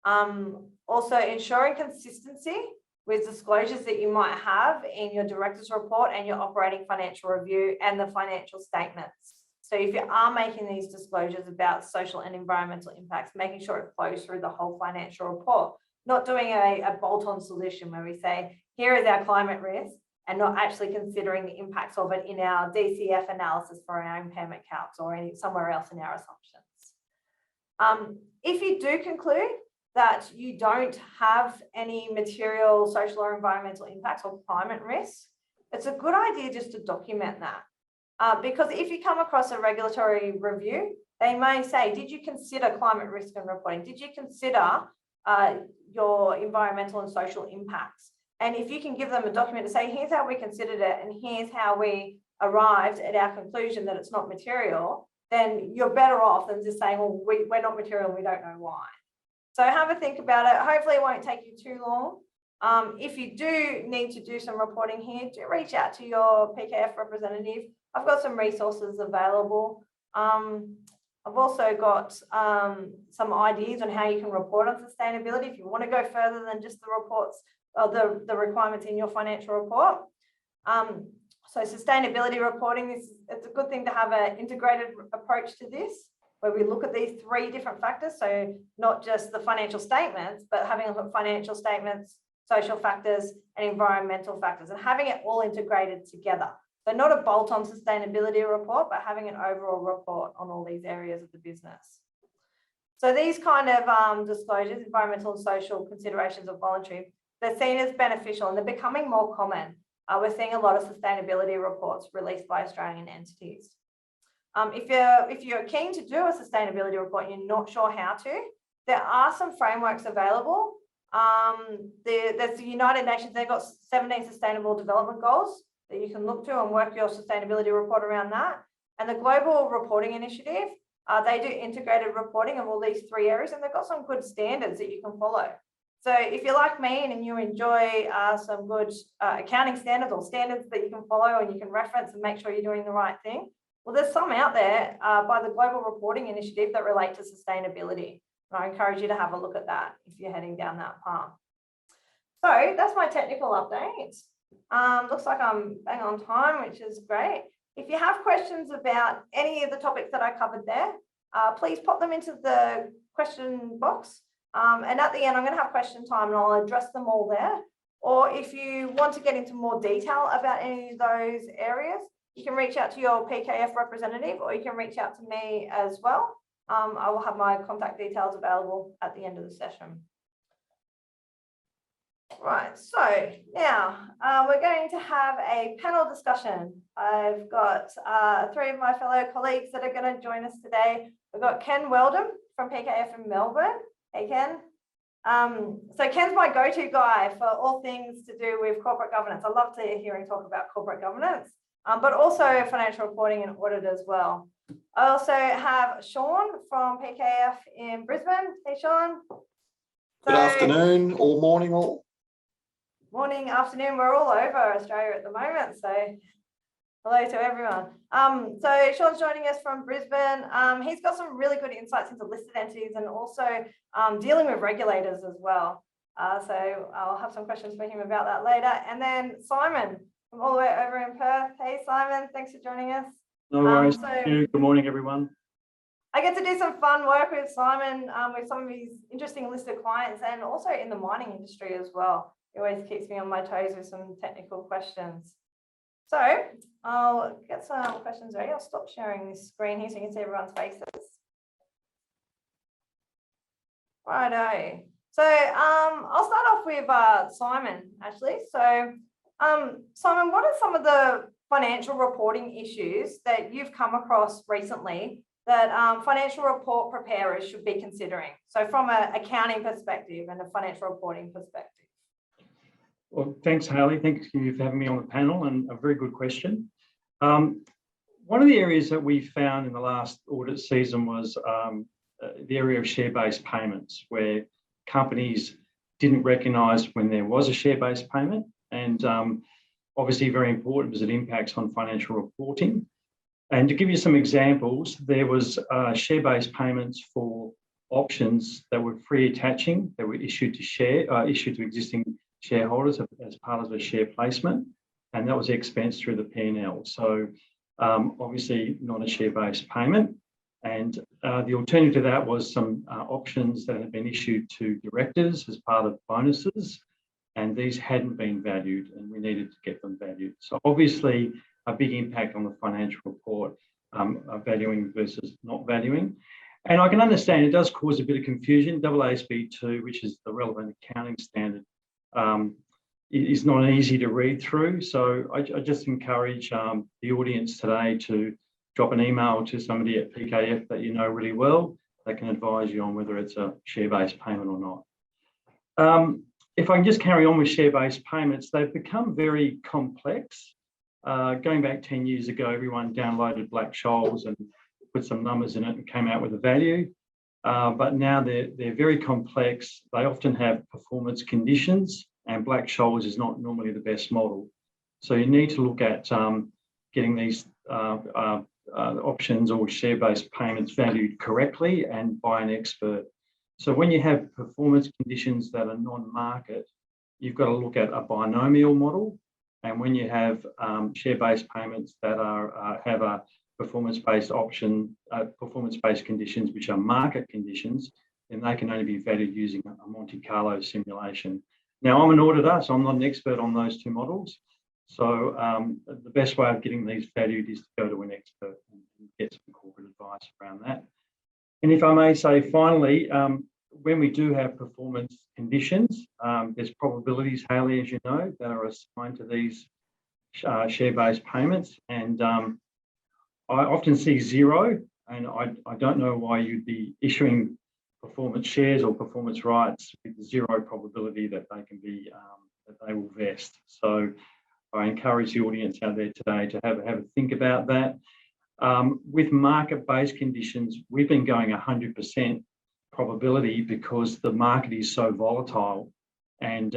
[SPEAKER 2] Also ensuring consistency with disclosures that you might have in your director's report and your operating financial review and the financial statements. So if you are making these disclosures about social and environmental impacts, making sure it flows through the whole financial report, not doing a bolt-on solution where we say, here is our climate risk, and not actually considering the impacts of it in our DCF analysis for our impairment calcs or somewhere else in our assumptions. If you do conclude that you don't have any material social or environmental impacts or climate risk, it's a good idea just to document that. Because if you come across a regulatory review, they may say, did you consider climate risk and reporting? Did you consider your environmental and social impacts? And if you can give them a document to say, here's how we considered it and here's how we arrived at our conclusion that it's not material, then you're better off than just saying, well, we're not material, we don't know why. So have a think about it. Hopefully it won't take you too long. If you do need to do some reporting here, do reach out to your PKF representative. I've got some resources available. I've also got some ideas on how you can report on sustainability if you want to go further than just the reports or the requirements in your financial report. So sustainability reporting, it's a good thing to have an integrated approach to this, where we look at these 3 different factors. So not just the financial statements, but having a look at financial statements, social factors, and environmental factors, and having it all integrated together. So not a bolt-on sustainability report, but having an overall report on all these areas of the business. So these kind of disclosures, environmental and social considerations are voluntary. They're seen as beneficial and they're becoming more common. We're seeing a lot of sustainability reports released by Australian entities. If you're keen to do a sustainability report and you're not sure how to, there are some frameworks available. There's the United Nations, they've got 17 sustainable development goals that you can look to and work your sustainability report around that. And the Global Reporting Initiative, they do integrated reporting of all these 3 areas, and they've got some good standards that you can follow. So if you're like me and you enjoy some good accounting standards or standards that you can follow and you can reference and make sure you're doing the right thing, well, there's some out there by the Global Reporting Initiative that relate to sustainability. And I encourage you to have a look at that if you're heading down that path. So that's my technical update. Looks like I'm bang on time, which is great. If you have questions about any of the topics that I covered there, please pop them into the question box. And at the end, I'm going to have question time and I'll address them all there. Or if you want to get into more detail about any of those areas, you can reach out to your PKF representative or you can reach out to me as well. I will have my contact details available at the end of the session. Right, so now we're going to have a panel discussion. I've got 3 of my fellow colleagues that are going to join us today. We've got Ken Weldon from PKF in Melbourne. Hey, Ken. So Ken's my go-to guy for all things to do with corporate governance. I love to hear him talk about corporate governance. but also financial reporting and audit as well. I also have Sean from PKF in Brisbane. Hey, Sean.
[SPEAKER 3] Good afternoon or morning all.
[SPEAKER 2] Morning, afternoon, we're all over Australia at the moment, so hello to everyone. So Sean's joining us from Brisbane. He's got some really good insights into listed entities and also dealing with regulators as well. So I'll have some questions for him about that later. And then Simon from all the way over in Perth. Hey Simon, thanks for joining us.
[SPEAKER 4] No worries. Good morning, everyone.
[SPEAKER 2] I get to do some fun work with Simon with some of his interesting listed clients and also in the mining industry as well. He always keeps me on my toes with some technical questions. So I'll get some questions ready. I'll stop sharing this screen here so you can see everyone's faces. Righto. So I'll start off with Simon, actually. So Simon, what are some of the financial reporting issues that you've come across recently that financial report preparers should be considering? So from an accounting perspective and a financial reporting perspective.
[SPEAKER 4] Well, thanks, Hayley. Thank you for having me on the panel, and a very good question. One of the areas that we found in the last audit season was the area of share-based payments, where companies didn't recognise when there was a share-based payment, and obviously very important because it impacts on financial reporting. And to give you some examples, there was share-based payments for options that were free attaching, that were issued to existing shareholders as part of a share placement, and that was expensed through the P&L. So obviously not a share-based payment. And the alternative to that was some options that had been issued to directors as part of bonuses, and these hadn't been valued, and we needed to get them valued. So obviously a big impact on the financial report, valuing versus not valuing. And I can understand it does cause a bit of confusion. AASB 2, which is the relevant accounting standard, is not easy to read through. So I just encourage the audience today to drop an email to somebody at PKF that you know really well. They can advise you on whether it's a share-based payment or not. If I can just carry on with share-based payments, they've become very complex. Going back 10 years ago, everyone downloaded Black-Scholes and put some numbers in it and came out with a value. But now they're very complex. They often have performance conditions, and Black-Scholes is not normally the best model. So you need to look at getting these options or share-based payments valued correctly and by an expert. So when you have performance conditions that are non-market, you've got to look at a binomial model. And when you have share-based payments that have a performance-based option, performance-based conditions, which are market conditions, then they can only be valued using a Monte Carlo simulation. Now, I'm an auditor, so I'm not an expert on those two models. So the best way of getting these valued is to go to an expert and get some corporate advice around that. And if I may say, finally, when we do have performance conditions, there's probabilities, Hayley, as you know, that are assigned to these share-based payments. And I often see zero, and I don't know why you'd be issuing performance shares or performance rights with zero probability that they can be, that they will vest. So I encourage the audience out there today to have a think about that. With market-based conditions, we've been going 100% probability because the market is so volatile, and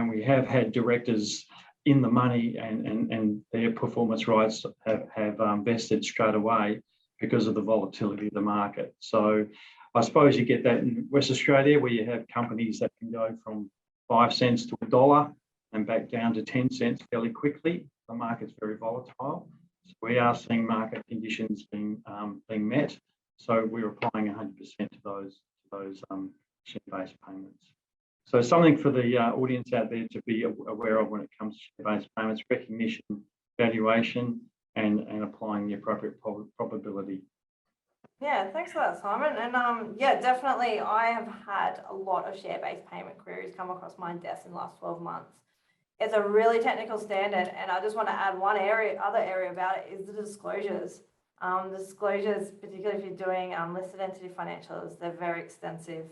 [SPEAKER 4] we have had directors in the money and their performance rights have vested straight away because of the volatility of the market. So I suppose you get that in West Australia, where you have companies that can go from 5 cents to $1 and back down to 10 cents fairly quickly. The market's very volatile. So we are seeing market conditions being met. So we're applying 100% to those share-based payments. So something for the audience out there to be aware of when it comes to share-based payments: recognition, valuation, and applying the appropriate probability.
[SPEAKER 2] Yeah, thanks for that, Simon. And yeah, definitely, I have had a lot of share-based payment queries come across my desk in the last 12 months. It's a really technical standard, and I just want to add one other area about it is the disclosures. The disclosures, particularly if you're doing listed entity financials, they're very extensive.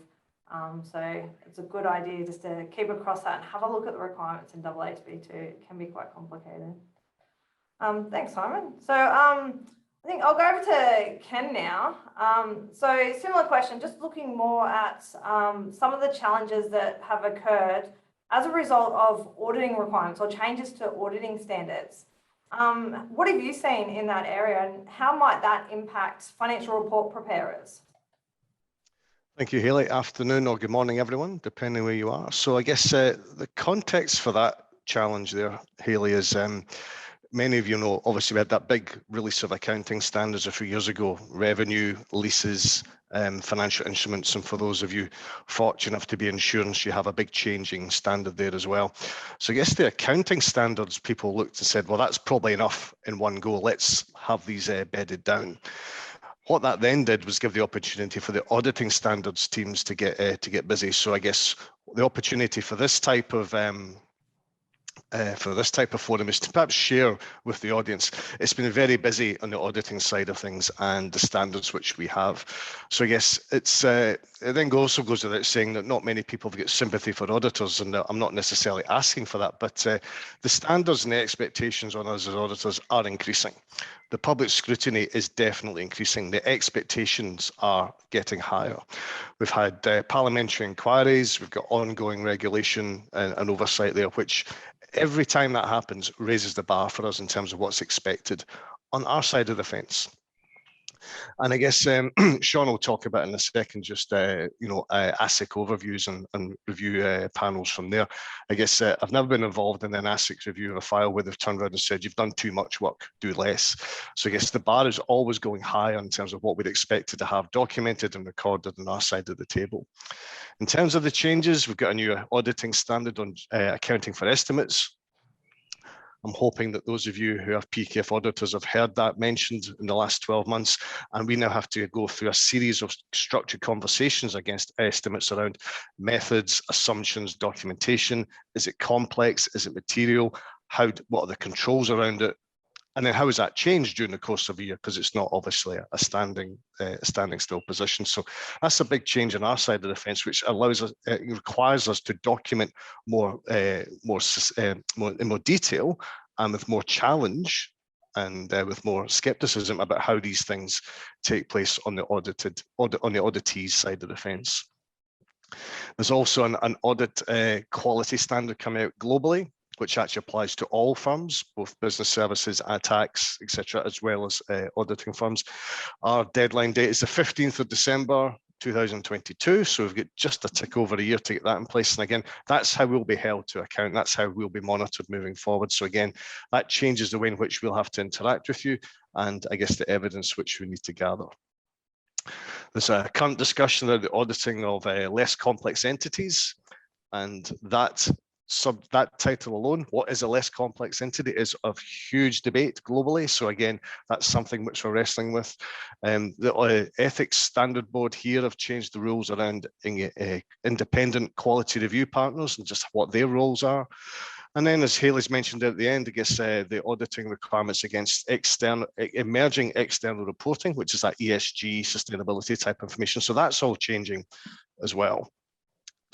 [SPEAKER 2] So it's a good idea just to keep across that and have a look at the requirements in AASB 2. It can be quite complicated. Thanks, Simon. So I think I'll go over to Ken now. So similar question, just looking more at some of the challenges that have occurred as a result of auditing requirements or changes to auditing standards. What have you seen in that area, and how might that impact financial report preparers?
[SPEAKER 5] Thank you, Hayley. Afternoon or good morning, everyone, depending where you are. So I guess the context for that challenge there, Hayley, is many of you know, obviously we had that big release of accounting standards a few years ago, revenue, leases, financial instruments. And for those of you fortunate enough to be insurance, you have a big changing standard there as well. So I guess the accounting standards, people looked and said, well, that's probably enough in one go. Let's have these bedded down. What that then did was give the opportunity for the auditing standards teams to get busy. So I guess the opportunity for this type of forum is to perhaps share with the audience. It's been very busy on the auditing side of things and the standards which we have. So I guess it then also goes without saying that not many people get sympathy for auditors, and I'm not necessarily asking for that, but the standards and the expectations on us as auditors are increasing. The public scrutiny is definitely increasing. The expectations are getting higher. We've had parliamentary inquiries, we've got ongoing regulation and oversight there, which every time that happens raises the bar for us in terms of what's expected on our side of the fence. And I guess Sean will talk about in a second, just ASIC overviews and review panels from there. I guess I've never been involved in an ASIC review of a file where they've turned around and said, you've done too much work, do less. So I guess the bar is always going higher in terms of what we'd expected to have documented and recorded on our side of the table. In terms of the changes, we've got a new auditing standard on accounting for estimates. I'm hoping that those of you who have PKF auditors have heard that mentioned in the last 12 months, and we now have to go through a series of structured conversations against estimates around methods, assumptions, documentation. Is it complex? Is it material? What are the controls around it? And then how has that changed during the course of a year? Because it's not obviously a standing still position. So that's a big change on our side of the fence, which allows us, it requires us to document more in more detail and with more challenge and with more skepticism about how these things take place on the auditees side of the fence. There's also an audit quality standard coming out globally, which actually applies to all firms, both business services, tax, etc., as well as auditing firms. Our deadline date is the 15th of December, 2022. So we've got just a tick over a year to get that in place. And again, that's how we'll be held to account. That's how we'll be monitored moving forward. So again, that changes the way in which we'll have to interact with you and I guess the evidence which we need to gather. There's a current discussion about the auditing of less complex entities, and that title alone, what is a less complex entity, is of huge debate globally. So again, that's something which we're wrestling with. The ethics standard board here have changed the rules around independent quality review partners and just what their roles are. And then, as Hayley's mentioned at the end, I guess the auditing requirements against emerging external reporting, which is that ESG sustainability type information. So that's all changing as well.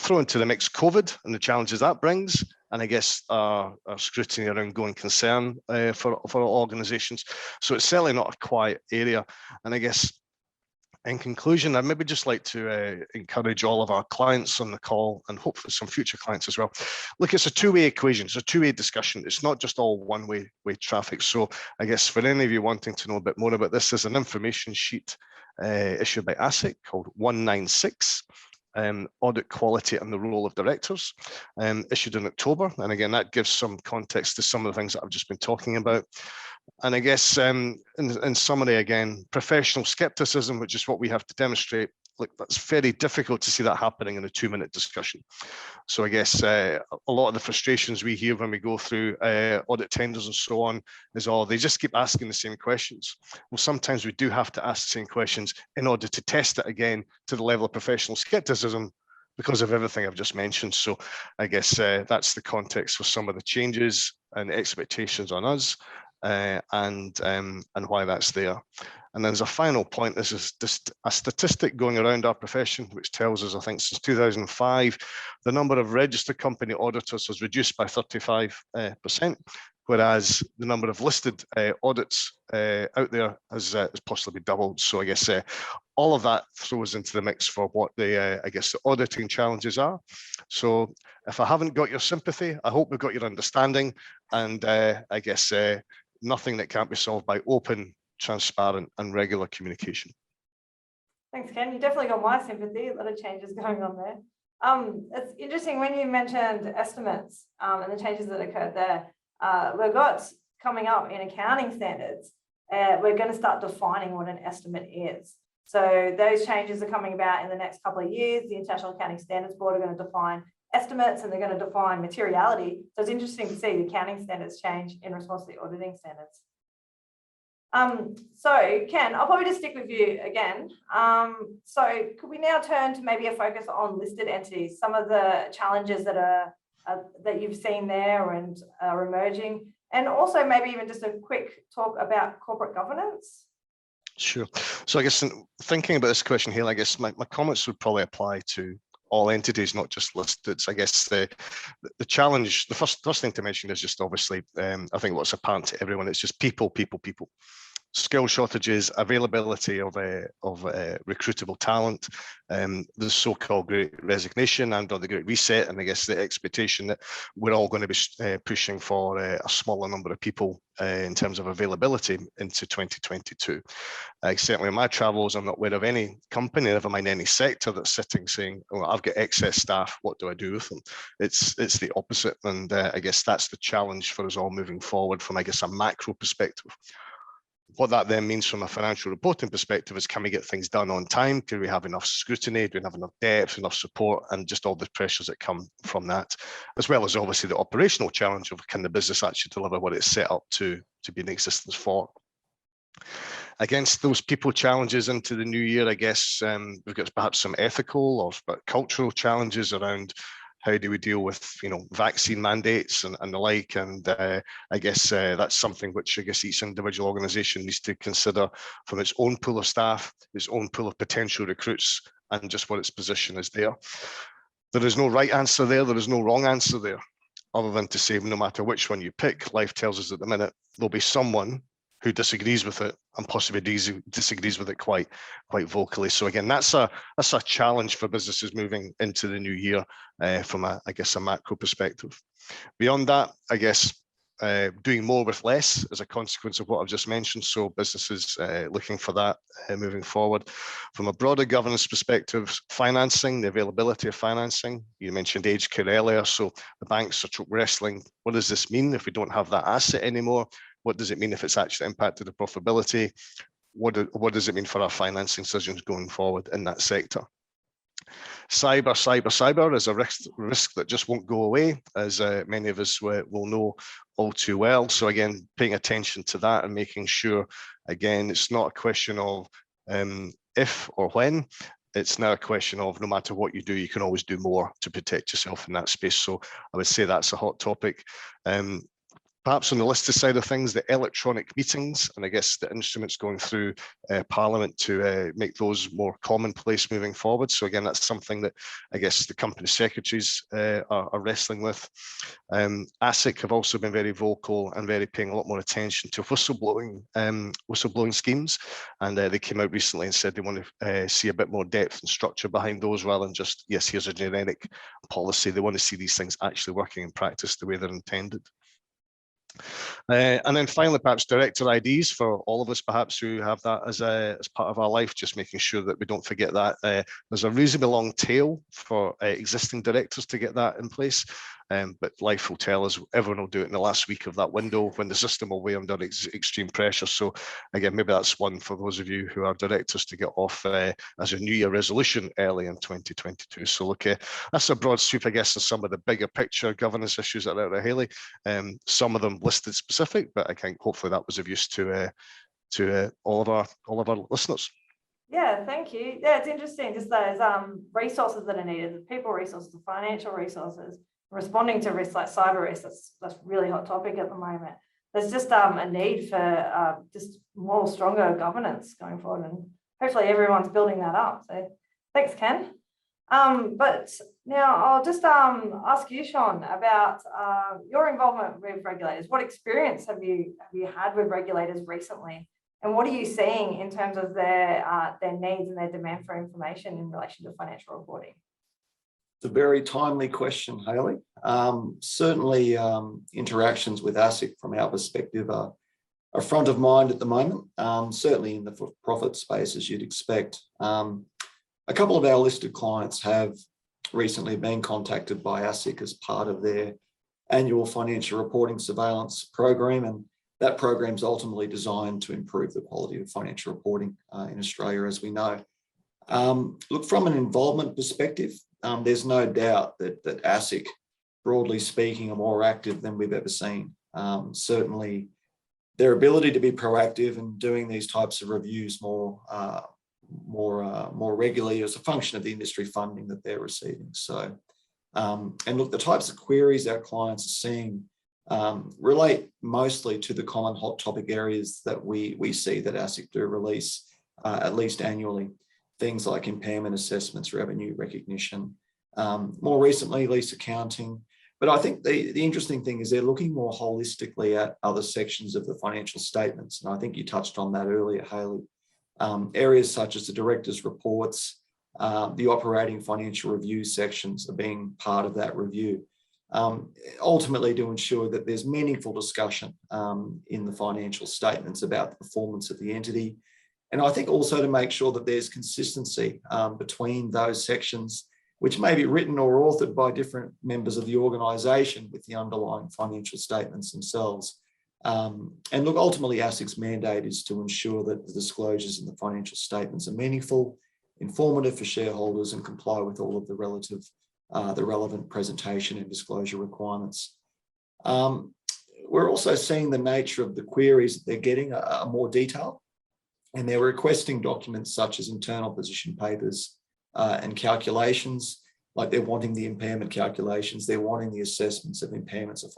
[SPEAKER 5] Throw into the mix COVID and the challenges that brings, and I guess our scrutiny around going concern for organisations. So it's certainly not a quiet area. And I guess in conclusion, I'd maybe just like to encourage all of our clients on the call, and hopefully some future clients as well. Look, it's a two-way equation. It's a two-way discussion. It's not just all one-way traffic. So I guess for any of you wanting to know a bit more about this, there's an information sheet issued by ASIC called 196. Audit quality and the role of directors, issued in October. And again, that gives some context to some of the things that I've just been talking about. And I guess in summary, again, professional skepticism, which is what we have to demonstrate. Look, that's very difficult to see that happening in a 2-minute discussion. So I guess a lot of the frustrations we hear when we go through audit tenders and so on is, they just keep asking the same questions. Well, sometimes we do have to ask the same questions in order to test it again to the level of professional skepticism because of everything I've just mentioned. So I guess that's the context for some of the changes and expectations on us and why that's there. And then there's a final point. This is just a statistic going around our profession, which tells us, I think, since 2005, the number of registered company auditors has reduced by 35%, whereas the number of listed audits out there has possibly doubled. So I guess all of that throws into the mix for what the I guess the auditing challenges are. So if I haven't got your sympathy, I hope we've got your understanding, and I guess nothing that can't be solved by open, transparent, and regular communication.
[SPEAKER 2] Thanks, Ken. You definitely got my sympathy. A lot of changes going on there. It's interesting when you mentioned estimates and the changes that occurred there. We've got coming up in accounting standards, we're going to start defining what an estimate is. So those changes are coming about in the next couple of years. The International Accounting Standards Board are going to define estimates, and they're going to define materiality. So it's interesting to see the accounting standards change in response to the auditing standards. So Ken, I'll probably just stick with you again. So could we now turn to maybe a focus on listed entities, some of the challenges that are that you've seen there and are emerging, and also maybe even just a quick talk about corporate governance?
[SPEAKER 5] Sure. So I guess thinking about this question here, I guess my comments would probably apply to all entities, not just listed. So I guess the challenge, the first thing to mention is just obviously, I think what's apparent to everyone, it's just people. Skill shortages, availability of recruitable talent, the so-called Great Resignation and or the Great Reset, and I guess the expectation that we're all going to be pushing for a smaller number of people in terms of availability into 2022. Certainly in my travels, I'm not aware of any company, never mind any sector, that's sitting saying, "Oh, I've got excess staff, what do I do with them?" It's the opposite, and I guess that's the challenge for us all moving forward from, I guess, a macro perspective. What that then means from a financial reporting perspective is, can we get things done on time? Do we have enough scrutiny? Do we have enough depth, enough support, and just all the pressures that come from that, as well as obviously the operational challenge of, can the business actually deliver what it's set up to be in existence for? Against those people challenges into the new year, I guess we've got perhaps some ethical or cultural challenges around how do we deal with, vaccine mandates and the like, and I guess that's something which I guess each individual organisation needs to consider from its own pool of staff, its own pool of potential recruits, and just what its position is there. There is no right answer there. There is no wrong answer there, other than to say no matter which one you pick, life tells us at the minute there'll be someone who disagrees with it, and possibly disagrees with it quite vocally. So again, that's a challenge for businesses moving into the new year from I guess a macro perspective. Beyond that, I guess doing more with less as a consequence of what I've just mentioned. So businesses looking for that moving forward. From a broader governance perspective, financing, the availability of financing. You mentioned aged care earlier, so the banks are wrestling. What does this mean if we don't have that asset anymore? What does it mean if it's actually impacted the profitability? What does it mean for our financing decisions going forward in that sector? Cyber is a risk that just won't go away, as many of us will know all too well. So again, paying attention to that and making sure, again, it's not a question of if or when. It's now a question of, no matter what you do, you can always do more to protect yourself in that space. So I would say that's a hot topic. Perhaps on the listed side of things, the electronic meetings, and I guess the instruments going through Parliament to make those more commonplace moving forward. So again, that's something that I guess the company secretaries are wrestling with. ASIC have also been very vocal and paying a lot more attention to whistleblowing schemes, and they came out recently and said they want to see a bit more depth and structure behind those, rather than just, yes, here's a generic policy. They want to see these things actually working in practice the way they're intended. And then finally, perhaps director IDs for all of us, perhaps, who have that as part of our life, just making sure that we don't forget that. There's a reasonably long tail for existing directors to get that in place. But life will tell us, everyone will do it in the last week of that window when the system will be under extreme pressure. So again, maybe that's one for those of you who are directors to get off as a New Year resolution early in 2022. So look, that's a broad sweep, I guess, of some of the bigger picture governance issues that are out there, Hayley. Some of them listed specific, but I think hopefully that was of use to all of our listeners.
[SPEAKER 2] Yeah, thank you. Yeah, it's interesting, just those resources that are needed, the people resources, the financial resources, responding to risks like cyber risks. That's really hot topic at the moment. There's just a need for just more stronger governance going forward, and hopefully everyone's building that up. So thanks, Ken. But now I'll just ask you, Sean, about your involvement with regulators. What experience have you had with regulators recently? And what are you seeing in terms of their needs and their demand for information in relation to financial reporting?
[SPEAKER 3] It's a very timely question, Hayley. Certainly, interactions with ASIC from our perspective are front of mind at the moment, certainly in the for-profit space, as you'd expect. A couple of our listed clients have recently been contacted by ASIC as part of their annual financial reporting surveillance program, and that program is ultimately designed to improve the quality of financial reporting in Australia, as we know. Look, from an involvement perspective, there's no doubt that ASIC, broadly speaking, are more active than we've ever seen. Certainly, their ability to be proactive and doing these types of reviews more regularly as a function of the industry funding that they're receiving. So, and look, the types of queries our clients are seeing relate mostly to the common hot topic areas that we see that ASIC do release at least annually. Things like impairment assessments, revenue recognition, more recently lease accounting. But I think the interesting thing is they're looking more holistically at other sections of the financial statements. And I think you touched on that earlier, Hayley. Areas such as the director's reports, the operating financial review sections are being part of that review. Ultimately to ensure that there's meaningful discussion in the financial statements about the performance of the entity. And I think also to make sure that there's consistency between those sections, which may be written or authored by different members of the organisation with the underlying financial statements themselves. And look, ultimately ASIC's mandate is to ensure that the disclosures in the financial statements are meaningful, informative for shareholders, and comply with all of the relevant presentation and disclosure requirements. We're also seeing the nature of the queries that they're getting are more detailed, and they're requesting documents such as internal position papers and calculations, like they're wanting the impairment calculations, they're wanting the assessments of impairments of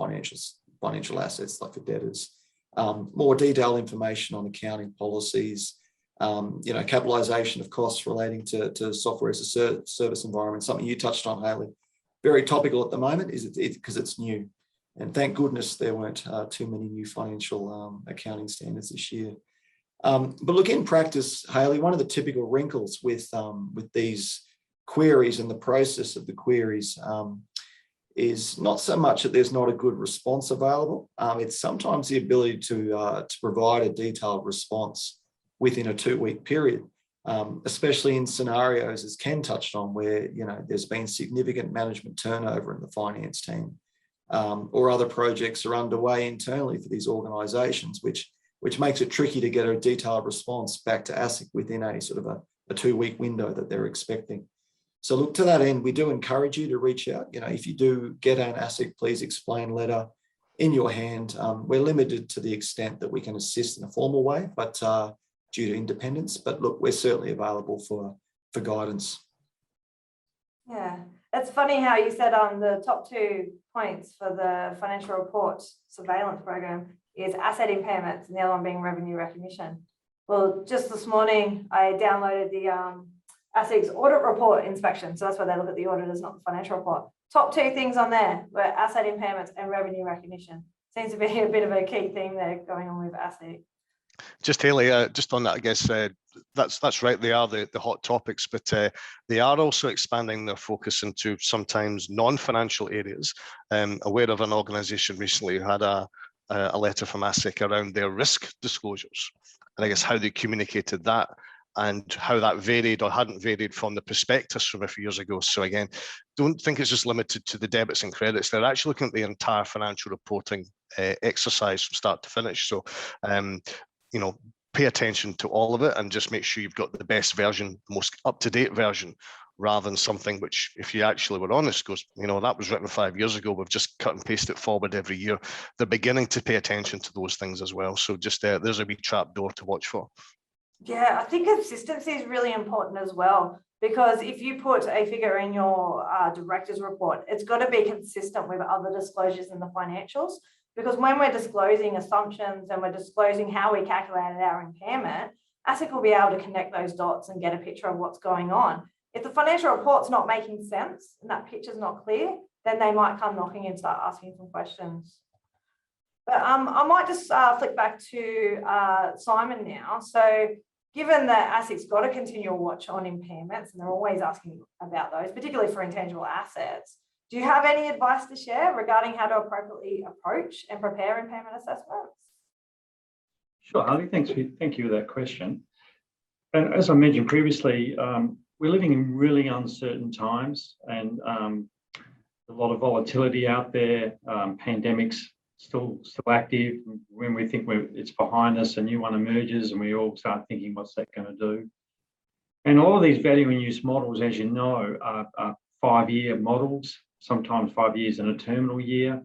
[SPEAKER 3] financial assets like for debtors, more detailed information on accounting policies, capitalisation of costs relating to software as a service environment, something you touched on, Hayley. Very topical at the moment is because it's new. And thank goodness there weren't too many new financial accounting standards this year. But look, in practice, Hayley, one of the typical wrinkles with these queries and the process of the queries is not so much that there's not a good response available. It's sometimes the ability to provide a detailed response within a 2-week period, especially in scenarios, as Ken touched on, where there's been significant management turnover in the finance team, or other projects are underway internally for these organisations, which makes it tricky to get a detailed response back to ASIC within a sort of a 2-week window that they're expecting. So look, to that end, we do encourage you to reach out. If you do get an ASIC, please explain letter in your hand. We're limited to the extent that we can assist in a formal way, but due to independence. But look, we're certainly available for guidance.
[SPEAKER 2] Yeah, it's funny how you said the top 2 points for the financial report surveillance program is asset impairments and the other one being revenue recognition. Well, just this morning, I downloaded the ASIC's audit report inspection. So that's where they look at the auditors, not the financial report. Top 2 things on there were asset impairments and revenue recognition. Seems to be a bit of a key theme there going on with ASIC.
[SPEAKER 5] Just Hayley, just on that, I guess that's right. They are the hot topics, but they are also expanding their focus into sometimes non-financial areas. Aware of an organisation recently who had a letter from ASIC around their risk disclosures, and I guess how they communicated that and how that varied or hadn't varied from the prospectus from a few years ago. So again, don't think it's just limited to the debits and credits. They're actually looking at the entire financial reporting exercise from start to finish. So pay attention to all of it and just make sure you've got the best version, the most up-to-date version, rather than something which, if you actually were honest, goes, that was written 5 years ago, we've just cut and pasted it forward every year. They're beginning to pay attention to those things as well. So just there's a wee trap door to watch for.
[SPEAKER 2] Yeah, I think consistency is really important as well, because if you put a figure in your director's report, it's got to be consistent with other disclosures in the financials. Because when we're disclosing assumptions and we're disclosing how we calculated our impairment, ASIC will be able to connect those dots and get a picture of what's going on. If the financial report's not making sense and that picture's not clear, then they might come knocking and start asking some questions. But I might just flick back to Simon now. So given that ASIC's got a continual watch on impairments, and they're always asking about those, particularly for intangible assets, do you have any advice to share regarding how to appropriately approach and prepare impairment assessments?
[SPEAKER 4] Sure, Harley, thank you for that question. And as I mentioned previously, we're living in really uncertain times, and a lot of volatility out there. Pandemics still active. When we think it's behind us, a new one emerges, and we all start thinking, what's that going to do? And all of these value in use models, as you know, are 5-year models, sometimes 5 years in a terminal year.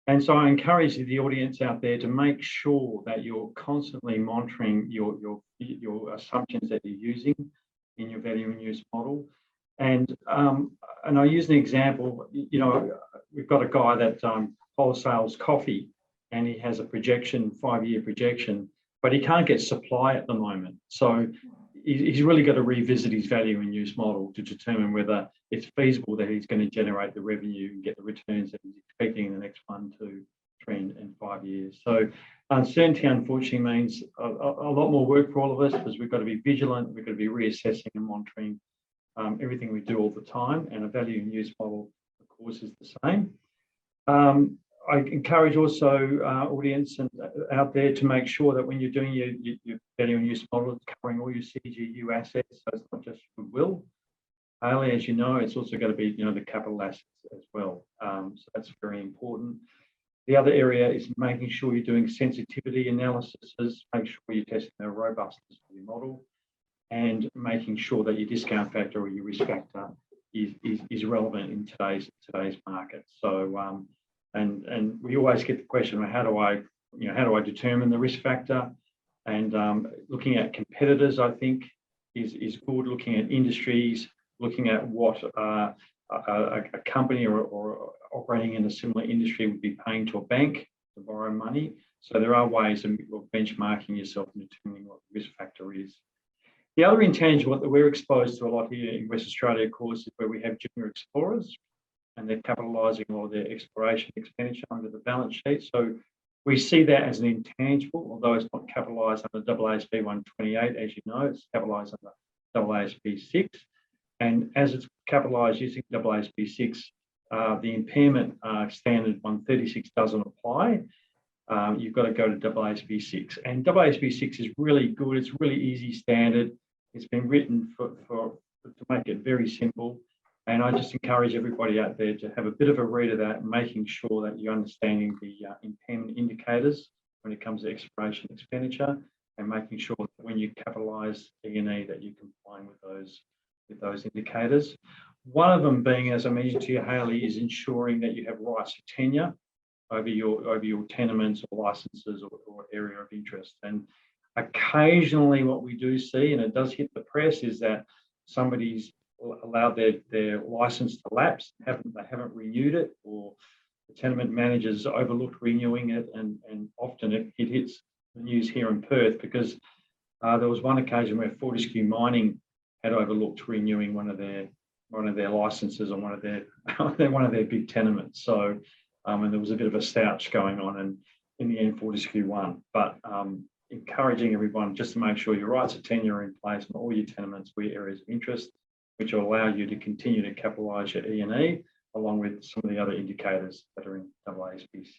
[SPEAKER 4] And so I encourage the audience out there to make sure that you're constantly monitoring your assumptions that you're using in your value in use model. And I use an example. You know, we've got a guy that wholesales coffee, and he has a projection, 5-year projection, but he can't get supply at the moment. So he's really got to revisit his value in use model to determine whether it's feasible that he's going to generate the revenue and get the returns that he's expecting in the next 1, 2, 3, and 5 years. So uncertainty, unfortunately, means a lot more work for all of us, because we've got to be vigilant, we've got to be reassessing and monitoring everything we do all the time, and a value in use model, of course, is the same. I encourage also audience and out there to make sure that when you're doing your value in use model, it's covering all your CGU assets, so it's not just goodwill. Hayley, as you know, it's also got to be, you know, the capital assets as well. So that's very important. The other area is making sure you're doing sensitivity analysis, make sure you're testing the robustness of your model, and making sure that your discount factor or your risk factor is relevant in today's market. So and we always get the question, well, how do I determine the risk factor? And looking at competitors, I think, is good. Looking at industries, looking at what a company or operating in a similar industry would be paying to a bank to borrow money. So there are ways of benchmarking yourself and determining what the risk factor is. The other intangible that we're exposed to a lot here in West Australia, of course, is where we have junior explorers, and they're capitalising a lot of their exploration expenditure under the balance sheet. So we see that as an intangible, although it's not capitalised under AASB 128, as you know, it's capitalised under AASB 6. And as it's capitalised using AASB 6, the impairment standard 136 doesn't apply. You've got to go to AASB 6. And AASB 6 is really good. It's a really easy standard. It's been written to make it very simple. And I just encourage everybody out there to have a bit of a read of that, making sure that you're understanding the impairment indicators when it comes to exploration expenditure, and making sure that when you capitalise E&E that you're complying with those indicators. One of them being, as I mentioned to you, Hayley, is ensuring that you have rights of tenure over your tenements or licenses or area of interest. And occasionally what we do see, and it does hit the press, is that somebody's allowed their license to lapse, they haven't renewed it, or the tenement managers overlooked renewing it, and often it hits the news here in Perth, because there was one occasion where Fortescue Mining had overlooked renewing one of their licenses on one of their big tenements. So and there was a bit of a stouch going on, and in the end Fortescue won. But encouraging everyone just to make sure your rights of tenure are in place on all your tenements, where areas of interest, which will allow you to continue to capitalise your E&E, along with some of the other indicators that are in AASB 6.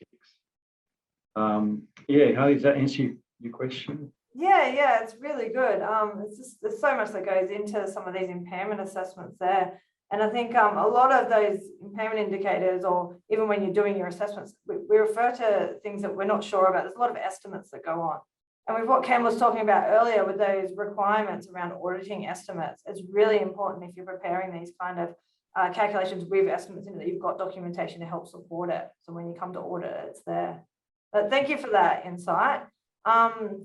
[SPEAKER 4] Yeah, Hayley, does that answer your question?
[SPEAKER 2] Yeah, it's really good. It's just, there's so much that goes into some of these impairment assessments there. And I think a lot of those impairment indicators, or even when you're doing your assessments, we refer to things that we're not sure about. There's a lot of estimates that go on. And with what Ken was talking about earlier with those requirements around auditing estimates, it's really important if you're preparing these kind of calculations with estimates in it, that you've got documentation to help support it. So when you come to audit it, it's there. But thank you for that insight. I'm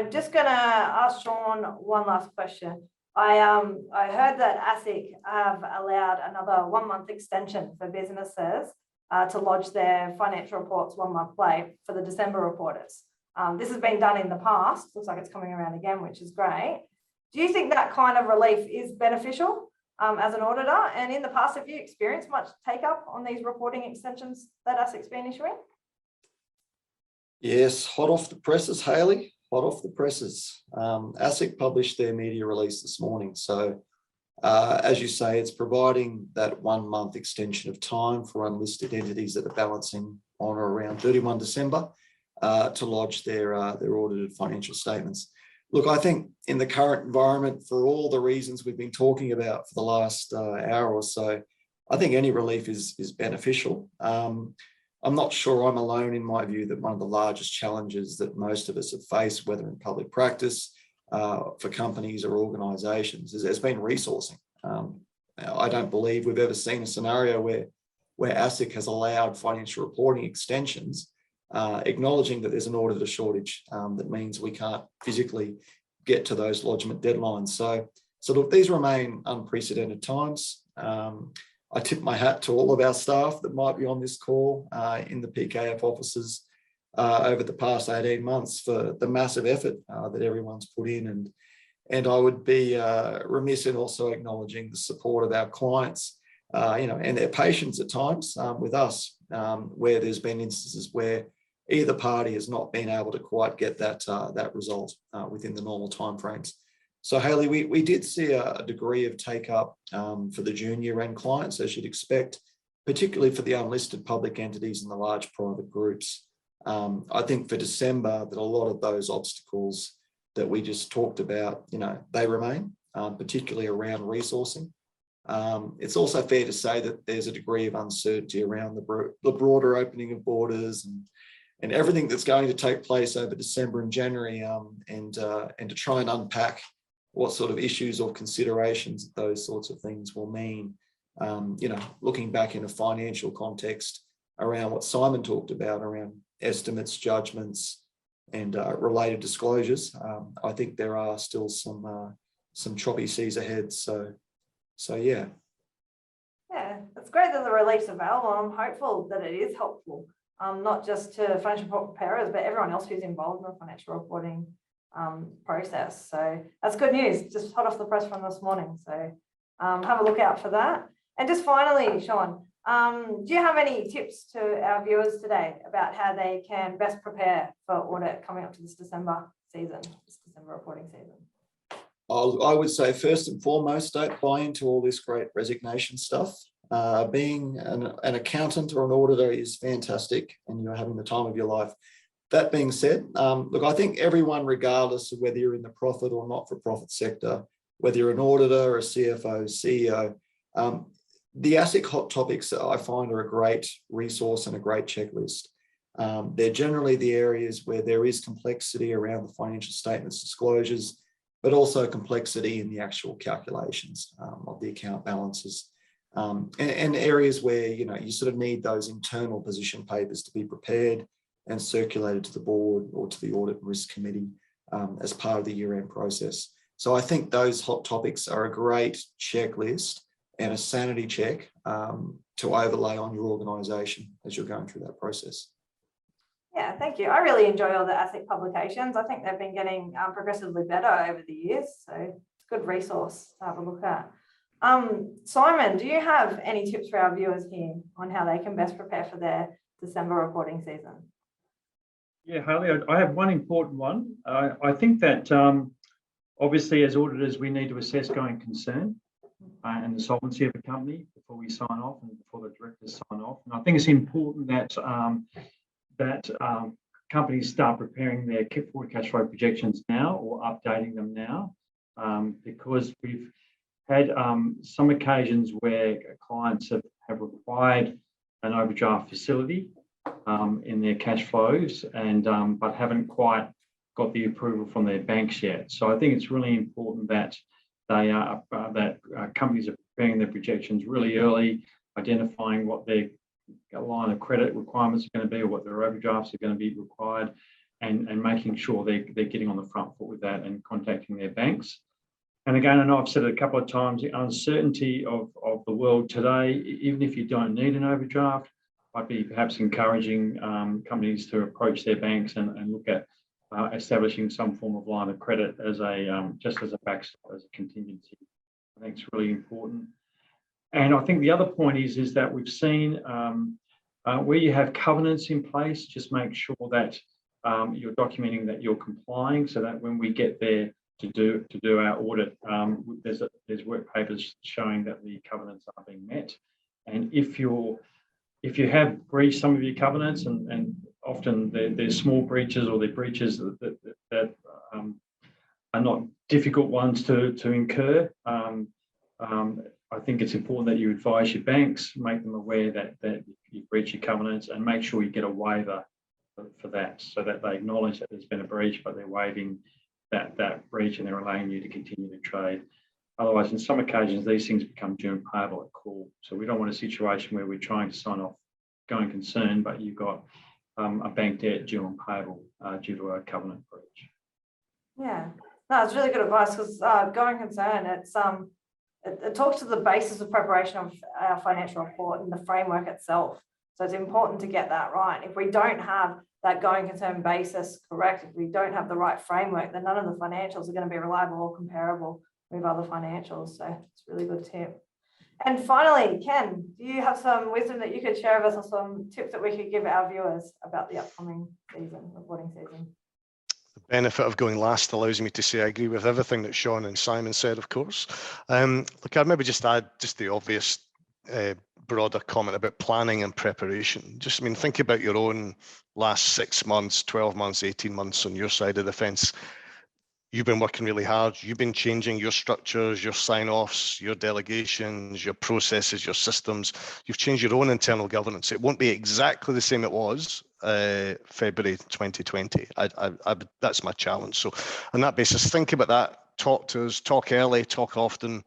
[SPEAKER 2] just going to ask Sean one last question. I heard that ASIC have allowed another 1-month extension for businesses to lodge their financial reports 1 month late for the December reporters. This has been done in the past. Looks like it's coming around again, which is great. Do you think that kind of relief is beneficial as an auditor? And in the past, have you experienced much take up on these reporting extensions that ASIC's been issuing?
[SPEAKER 3] Yes, hot off the presses, Hayley, hot off the presses. ASIC published their media release this morning. So as you say, it's providing that 1 month extension of time for unlisted entities that are balancing on or around 31 December to lodge their audited financial statements. Look, I think in the current environment, for all the reasons we've been talking about for the last hour or so, I think any relief is beneficial. I'm not sure I'm alone in my view that one of the largest challenges that most of us have faced, whether in public practice, for companies or organisations, has been resourcing. I don't believe we've ever seen a scenario where ASIC has allowed financial reporting extensions, acknowledging that there's an auditor shortage that means we can't physically get to those lodgement deadlines. So look, these remain unprecedented times. I tip my hat to all of our staff that might be on this call in the PKF offices over the past 18 months for the massive effort that everyone's put in. And I would be remiss in also acknowledging the support of our clients, and their patience at times with us, where there's been instances where either party has not been able to quite get that result within the normal timeframes. So Hayley, we did see a degree of take up for the junior end clients, as you'd expect, particularly for the unlisted public entities and the large private groups. I think for December that a lot of those obstacles that we just talked about, they remain, particularly around resourcing. It's also fair to say that there's a degree of uncertainty around the broader opening of borders and everything that's going to take place over December and January, and to try and unpack what sort of issues or considerations those sorts of things will mean. Looking back in a financial context around what Simon talked about around estimates, judgments, and related disclosures, I think there are still some choppy seas ahead. So yeah.
[SPEAKER 2] Yeah, it's great that the relief's available. I'm hopeful that it is helpful, not just to financial report preparers, but everyone else who's involved in the financial reporting process. So that's good news, just hot off the press from this morning. So have a look out for that. And just finally, Sean, do you have any tips to our viewers today about how they can best prepare for audit coming up to this December reporting season?
[SPEAKER 3] I would say first and foremost, don't buy into all this great resignation stuff. Being an accountant or an auditor is fantastic and you're having the time of your life. That being said, look, I think everyone, regardless of whether you're in the profit or not-for-profit sector, whether you're an auditor, a CFO, CEO, the ASIC hot topics I find are a great resource and a great checklist. They're generally the areas where there is complexity around the financial statements disclosures, but also complexity in the actual calculations of the account balances. And areas where you sort of need those internal position papers to be prepared and circulated to the board or to the audit and risk committee as part of the year-end process. So I think those hot topics are a great checklist and a sanity check to overlay on your organisation as you're going through that process.
[SPEAKER 2] Yeah, thank you. I really enjoy all the ASIC publications. I think they've been getting progressively better over the years. So it's a good resource to have a look at. Simon, do you have any tips for our viewers here on how they can best prepare for their December reporting season?
[SPEAKER 4] Yeah, Hayley, I have one important one. I think that obviously as auditors, we need to assess going concern and the solvency of a company before we sign off and before the directors sign off. And I think it's important that companies start preparing their forward cash flow projections now or updating them now, because we've had some occasions where clients have required an overdraft facility in their cash flows and but haven't quite got the approval from their banks yet. So I think it's really important that companies are preparing their projections really early, identifying what their line of credit requirements are going to be or what their overdrafts are going to be required, and making sure they're getting on the front foot with that and contacting their banks. And again, I know I've said it a couple of times, the uncertainty of the world today, even if you don't need an overdraft, I'd be perhaps encouraging companies to approach their banks and look at establishing some form of line of credit as just as a backstop, as a contingency I think it's really important. And I think the other point is that we've seen where you have covenants in place, just make sure that you're documenting that you're complying, so that when we get there to do our audit, there's work papers showing that the covenants are being met. And if you have breached some of your covenants, and often there's small breaches, or they're breaches that are not difficult ones to incur, I think it's important that you advise your banks, make them aware that you breach your covenants, and make sure you get a waiver for that, so that they acknowledge that there's been a breach, but they're waiving that breach and they're allowing you to continue to trade. Otherwise, in some occasions, these things become due and payable at call. So we don't want a situation where we're trying to sign off going concern, but you've got a bank debt due and payable due to a covenant breach.
[SPEAKER 2] Yeah, no, it's really good advice, because going concern, it talks to the basis of preparation of our financial report and the framework itself. So it's important to get that right. If we don't have that going concern basis correct, if we don't have the right framework, then none of the financials are going to be reliable or comparable with other financials. So it's a really good tip. And finally, Ken, do you have some wisdom that you could share with us, or some tips that we could give our viewers about the upcoming season, reporting season?
[SPEAKER 5] The benefit of going last allows me to say I agree with everything that Sean and Simon said, of course. Look, I'd maybe just add just the obvious broader comment about planning and preparation. Just, I mean, think about your own last 6 months, 12 months, 18 months on your side of the fence. You've been working really hard. You've been changing your structures, your sign-offs, your delegations, your processes, your systems. You've changed your own internal governance. It won't be exactly the same it was February 2020. That's my challenge. So on that basis, think about that. Talk to us, talk early, talk often,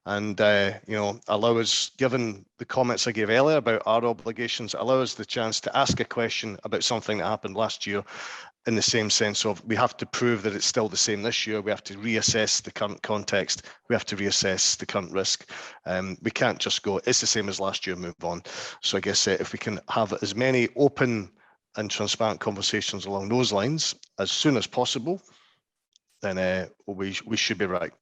[SPEAKER 5] and allow us, given the comments I gave earlier about our obligations, allow us the chance to ask a question about something that happened last year, in the same sense of we have to prove that it's still the same this year. We have to reassess the current context. We have to reassess the current risk. We can't just go, it's the same as last year, move on. So I guess if we can have as many open and transparent conversations along those lines as soon as possible, then we should be right.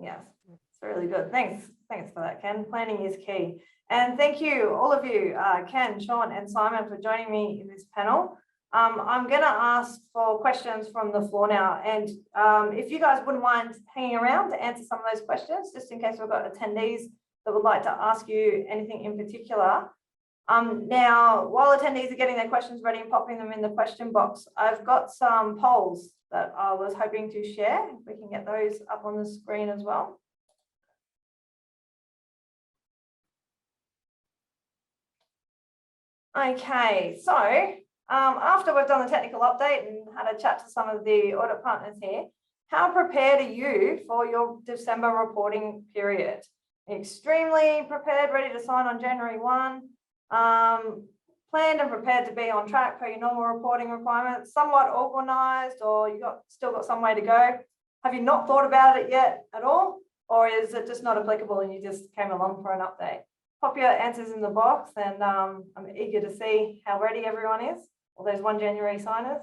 [SPEAKER 2] Yes, it's really good. Thanks for that, Ken. Planning is key. And thank you, all of you, Ken, Sean, and Simon, for joining me in this panel. I'm going to ask for questions from the floor now. And if you guys wouldn't mind hanging around to answer some of those questions, just in case we've got attendees that would like to ask you anything in particular. Now, while attendees are getting their questions ready and popping them in the question box, I've got some polls that I was hoping to share. If we can get those up on the screen as well. Okay, so after we've done the technical update and had a chat to some of the audit partners here, how prepared are you for your December reporting period? Extremely prepared, ready to sign on January 1, planned and prepared to be on track for your normal reporting requirements, somewhat organised, or you still got some way to go? Have you not thought about it yet at all? Or is it just not applicable and you just came along for an update? Pop your answers in the box, and I'm eager to see how ready everyone is, all those 1 January signers.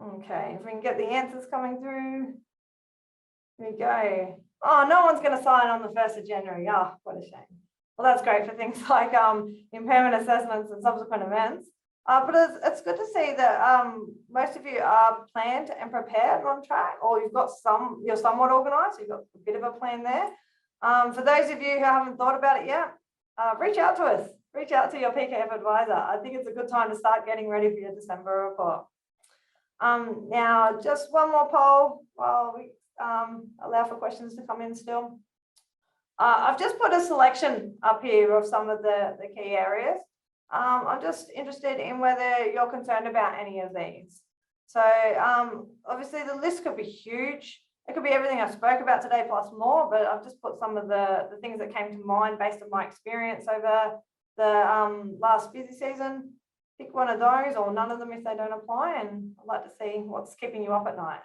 [SPEAKER 2] Okay, if we can get the answers coming through. Here we go. Oh, no one's going to sign on the 1st of January. Oh, what a shame. Well, that's great for things like impairment assessments and subsequent events. But it's good to see that most of you are planned and prepared on track, or you're somewhat organised, so you've got a bit of a plan there. For those of you who haven't thought about it yet, reach out to us. Reach out to your PKF advisor. I think it's a good time to start getting ready for your December report. Now, just one more poll while we allow for questions to come in still. I've just put a selection up here of some of the key areas. I'm just interested in whether you're concerned about any of these. So obviously the list could be huge. It could be everything I spoke about today plus more, but I've just put some of the things that came to mind based on my experience over the last busy season. Pick one of those or none of them if they don't apply, and I'd like to see what's keeping you up at night.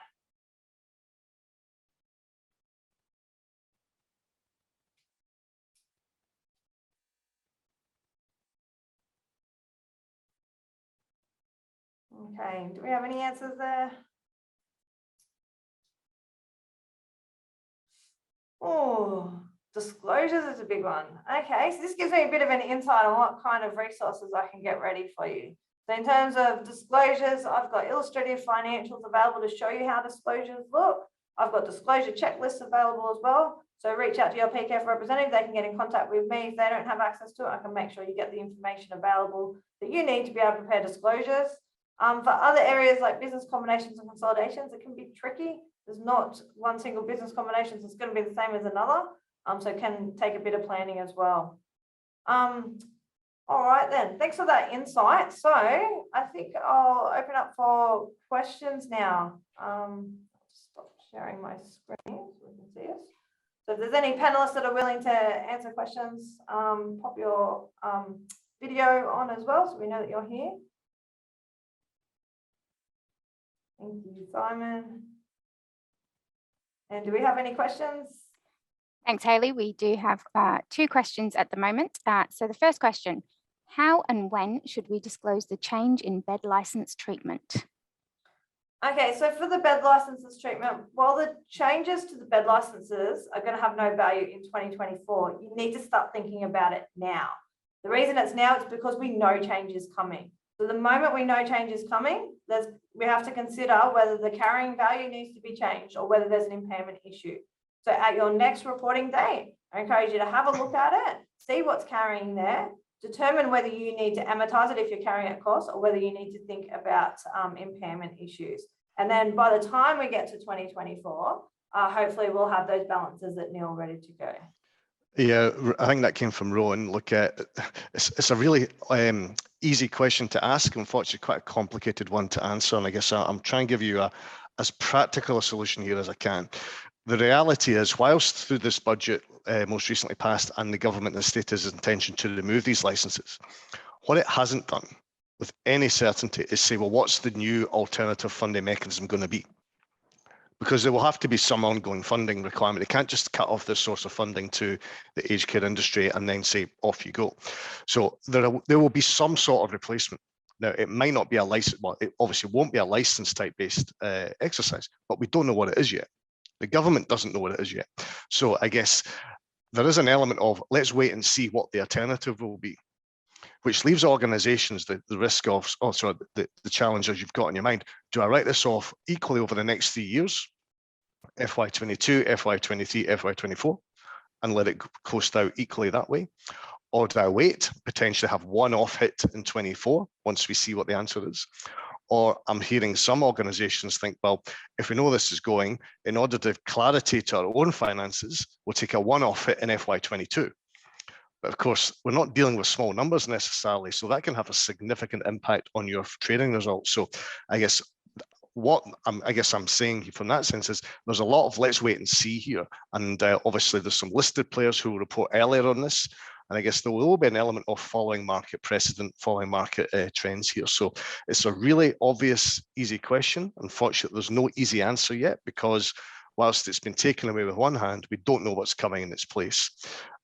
[SPEAKER 2] Okay, do we have any answers there? Oh, disclosures is a big one. Okay, so this gives me a bit of an insight on what kind of resources I can get ready for you. So in terms of disclosures, I've got illustrative financials available to show you how disclosures look. I've got disclosure checklists available as well. So reach out to your PKF representative. They can get in contact with me. If they don't have access to it, I can make sure you get the information available that you need to be able to prepare disclosures. For other areas like business combinations and consolidations, it can be tricky. There's not one single business combination that's going to be the same as another. So it can take a bit of planning as well. All right then, thanks for that insight. So I think I'll open up for questions now. Just stop sharing my screen so we can see us. So if there's any panelists that are willing to answer questions, pop your video on as well so we know that you're here. Thank you, Simon. And do we have any questions?
[SPEAKER 6] Thanks, Hayley. We do have 2 questions at the moment. So the first question, how and when should we disclose the change in bed license treatment?
[SPEAKER 2] Okay, so for the bed licenses treatment, while the changes to the bed licenses are going to have no value in 2024, you need to start thinking about it now. The reason it's now is because we know change is coming. So the moment we know change is coming, we have to consider whether the carrying value needs to be changed or whether there's an impairment issue. So at your next reporting date, I encourage you to have a look at it, see what's carrying there, determine whether you need to amortize it if you're carrying at cost or whether you need to think about impairment issues. And then by the time we get to 2024, hopefully we'll have those balances at nil ready to go.
[SPEAKER 5] Yeah, I think that came from Rowan. Look, it's a really easy question to ask. Unfortunately, quite a complicated one to answer. And I guess I'm trying to give you as practical a solution here as I can. The reality is, whilst through this budget most recently passed and the government has stated its intention to remove these licenses, what it hasn't done with any certainty is say, well, what's the new alternative funding mechanism going to be? Because there will have to be some ongoing funding requirement. It can't just cut off this source of funding to the aged care industry and then say, off you go. So there will be some sort of replacement. Now, it might not be a license, well, it obviously won't be a license type based exercise, but we don't know what it is yet. The government doesn't know what it is yet. So I guess there is an element of let's wait and see what the alternative will be, which leaves organizations the risk of also the challenges you've got in your mind. Do I write this off equally over the next 3 years, FY22, FY23, FY24, and let it coast out equally that way? Or do I wait, potentially have one-off hit in 24 once we see what the answer is? Or I'm hearing some organizations think, well, if we know this is going, in order to have clarity to our own finances, we'll take a one-off hit in FY22. But of course, we're not dealing with small numbers necessarily, so that can have a significant impact on your trading results. So I guess what I'm saying from that sense is there's a lot of let's wait and see here. And obviously there's some listed players who will report earlier on this. And I guess there will be an element of following market precedent, following market trends here. So it's a really obvious, easy question. Unfortunately, there's no easy answer yet because whilst it's been taken away with one hand, we don't know what's coming in its place.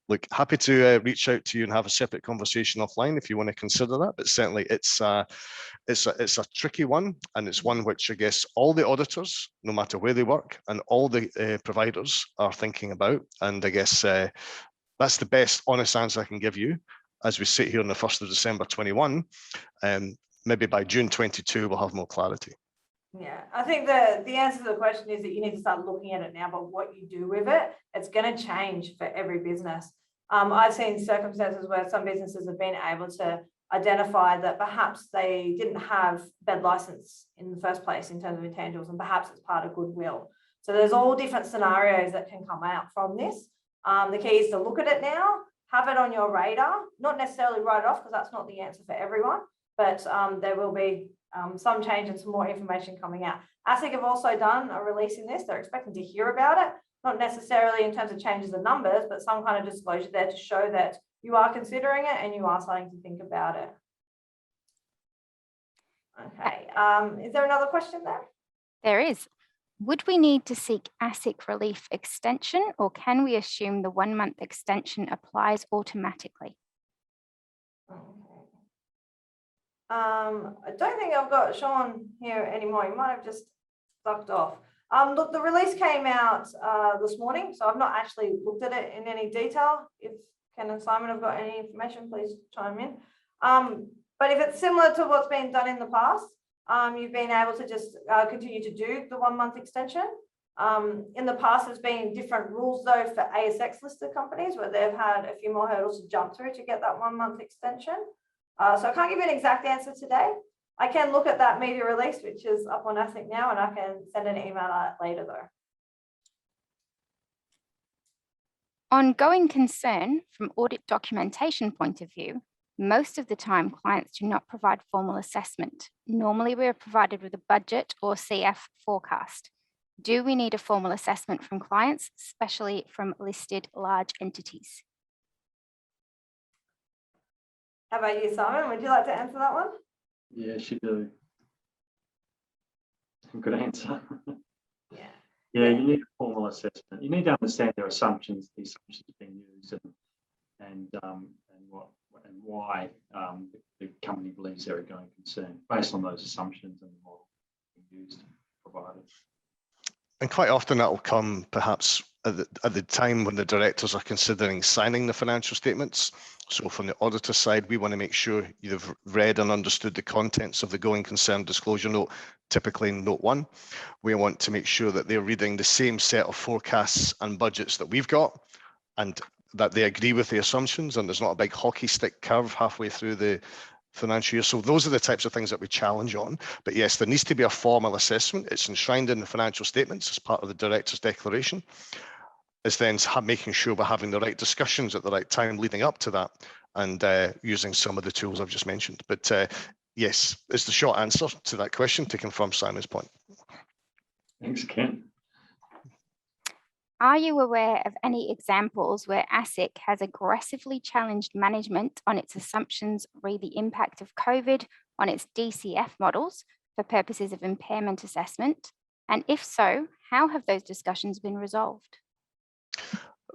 [SPEAKER 5] Look, happy to reach out to you and have a separate conversation offline if you want to consider that. But certainly it's a tricky one, and it's one which I guess all the auditors, no matter where they work, and all the providers are thinking about. And I guess that's the best honest answer I can give you as we sit here on the 1st of December 21. Maybe by June 22, we'll have more clarity.
[SPEAKER 2] Yeah, I think the answer to the question is that you need to start looking at it now, but what you do with it, it's going to change for every business. I've seen circumstances where some businesses have been able to identify that perhaps they didn't have bed license in the first place in terms of intangibles, and perhaps it's part of goodwill. So there's all different scenarios that can come out from this. The key is to look at it now, have it on your radar, not necessarily write it off because that's not the answer for everyone, but there will be some change and some more information coming out. ASIC have also done a release in this. They're expecting to hear about it, not necessarily in terms of changes in numbers, but some kind of disclosure there to show that you are considering it and you are starting to think about it. Okay, is there another question there?
[SPEAKER 6] There is. Would we need to seek ASIC relief extension, or can we assume the 1-month extension applies automatically?
[SPEAKER 2] I don't think I've got Sean here anymore. He might have just ducked off. Look, the release came out this morning, so I've not actually looked at it in any detail. If Ken and Simon have got any information, please chime in. But if it's similar to what's been done in the past, you've been able to just continue to do the 1 month extension. In the past, there's been different rules though for ASX listed companies where they've had a few more hurdles to jump through to get that 1 month extension. So I can't give you an exact answer today. I can look at that media release, which is up on ASIC now, and I can send an email out later though.
[SPEAKER 6] On going concern from audit documentation point of view, most of the time clients do not provide formal assessment. Normally we are provided with a budget or CF forecast. Do we need a formal assessment from clients, especially from listed large entities?
[SPEAKER 2] How about you, Simon? Would you like to answer that one?
[SPEAKER 4] Yes, you do. Good answer.
[SPEAKER 2] Yeah.
[SPEAKER 4] Yeah, you need a formal assessment. You need to understand their assumptions, the assumptions being used, and why the company believes they're a going concern based on those assumptions and the model being used provided.
[SPEAKER 5] And quite often that will come perhaps at the time when the directors are considering signing the financial statements. So from the auditor side, we want to make sure you've read and understood the contents of the going concern disclosure note, typically in note 1. We want to make sure that they're reading the same set of forecasts and budgets that we've got, and that they agree with the assumptions, and there's not a big hockey stick curve halfway through the financial year. So those are the types of things that we challenge on. But yes, there needs to be a formal assessment. It's enshrined in the financial statements as part of the director's declaration. It's then making sure we're having the right discussions at the right time leading up to that, and using some of the tools I've just mentioned. But yes, is the short answer to that question, to confirm Simon's point.
[SPEAKER 4] Thanks, Ken.
[SPEAKER 6] Are you aware of any examples where ASIC has aggressively challenged management on its assumptions re the impact of COVID on its DCF models for purposes of impairment assessment? And if so, how have those discussions been resolved?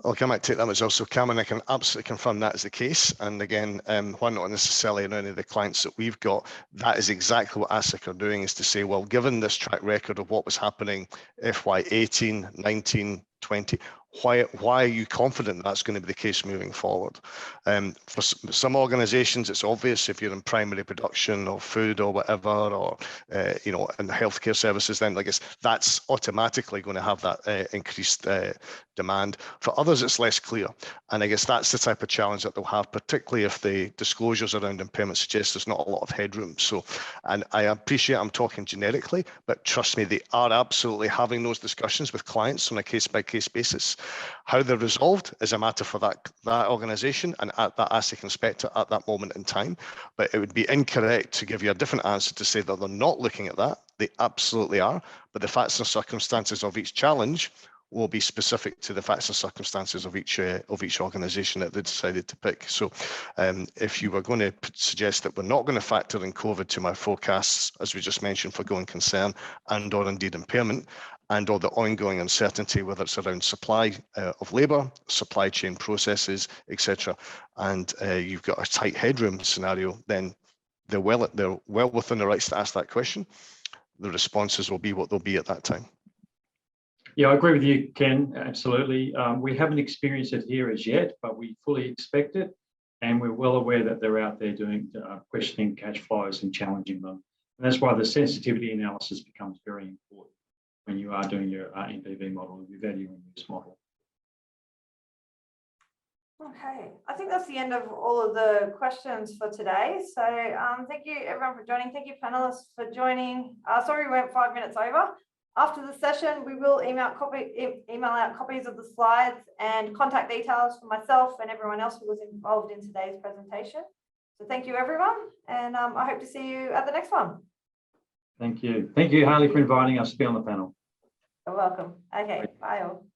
[SPEAKER 5] Okay, I might take that as well. So Cameron, I can absolutely confirm that is the case. And again, while not necessarily in any of the clients that we've got, that is exactly what ASIC are doing, is to say, well, given this track record of what was happening FY 18, 19, 20, why are you confident that's going to be the case moving forward? For some organizations, it's obvious. If you're in primary production or food or whatever, or you know, in healthcare services, then I guess that's automatically going to have that increased demand. For others, it's less clear, and I guess that's the type of challenge that they'll have, particularly if the disclosures around impairment suggest there's not a lot of headroom. So, and I appreciate I'm talking generically, but trust me, they are absolutely having those discussions with clients on a case-by-case basis. How they're resolved is a matter for that organisation and at that ASIC inspector at that moment in time. But it would be incorrect to give you a different answer to say that they're not looking at that. They absolutely are. But the facts and circumstances of each challenge will be specific to the facts and circumstances of each organisation that they decided to pick. So if you were going to suggest that we're not going to factor in COVID to my forecasts, as we just mentioned, for going concern and or indeed impairment, and or the ongoing uncertainty, whether it's around supply of labour, supply chain processes, etc., and you've got a tight headroom scenario, then they're well within the rights to ask that question. The responses will be what they'll be at that time.
[SPEAKER 4] Yeah, I agree with you, Ken, absolutely. We haven't experienced it here as yet, but we fully expect it. And we're well aware that they're out there doing questioning cash flows and challenging them. And that's why the sensitivity analysis becomes very important when you are doing your NPV model, your value and use model.
[SPEAKER 2] Okay, I think that's the end of all of the questions for today. So thank you everyone for joining. Thank you panelists for joining. Sorry we went 5 minutes over. After the session, we will email out copies of the slides and contact details for myself and everyone else who was involved in today's presentation. So thank you everyone, and I hope to see you at the next one.
[SPEAKER 4] Thank you. Thank you, Hayley, for inviting us to be on the panel.
[SPEAKER 2] You're welcome. Okay, bye all.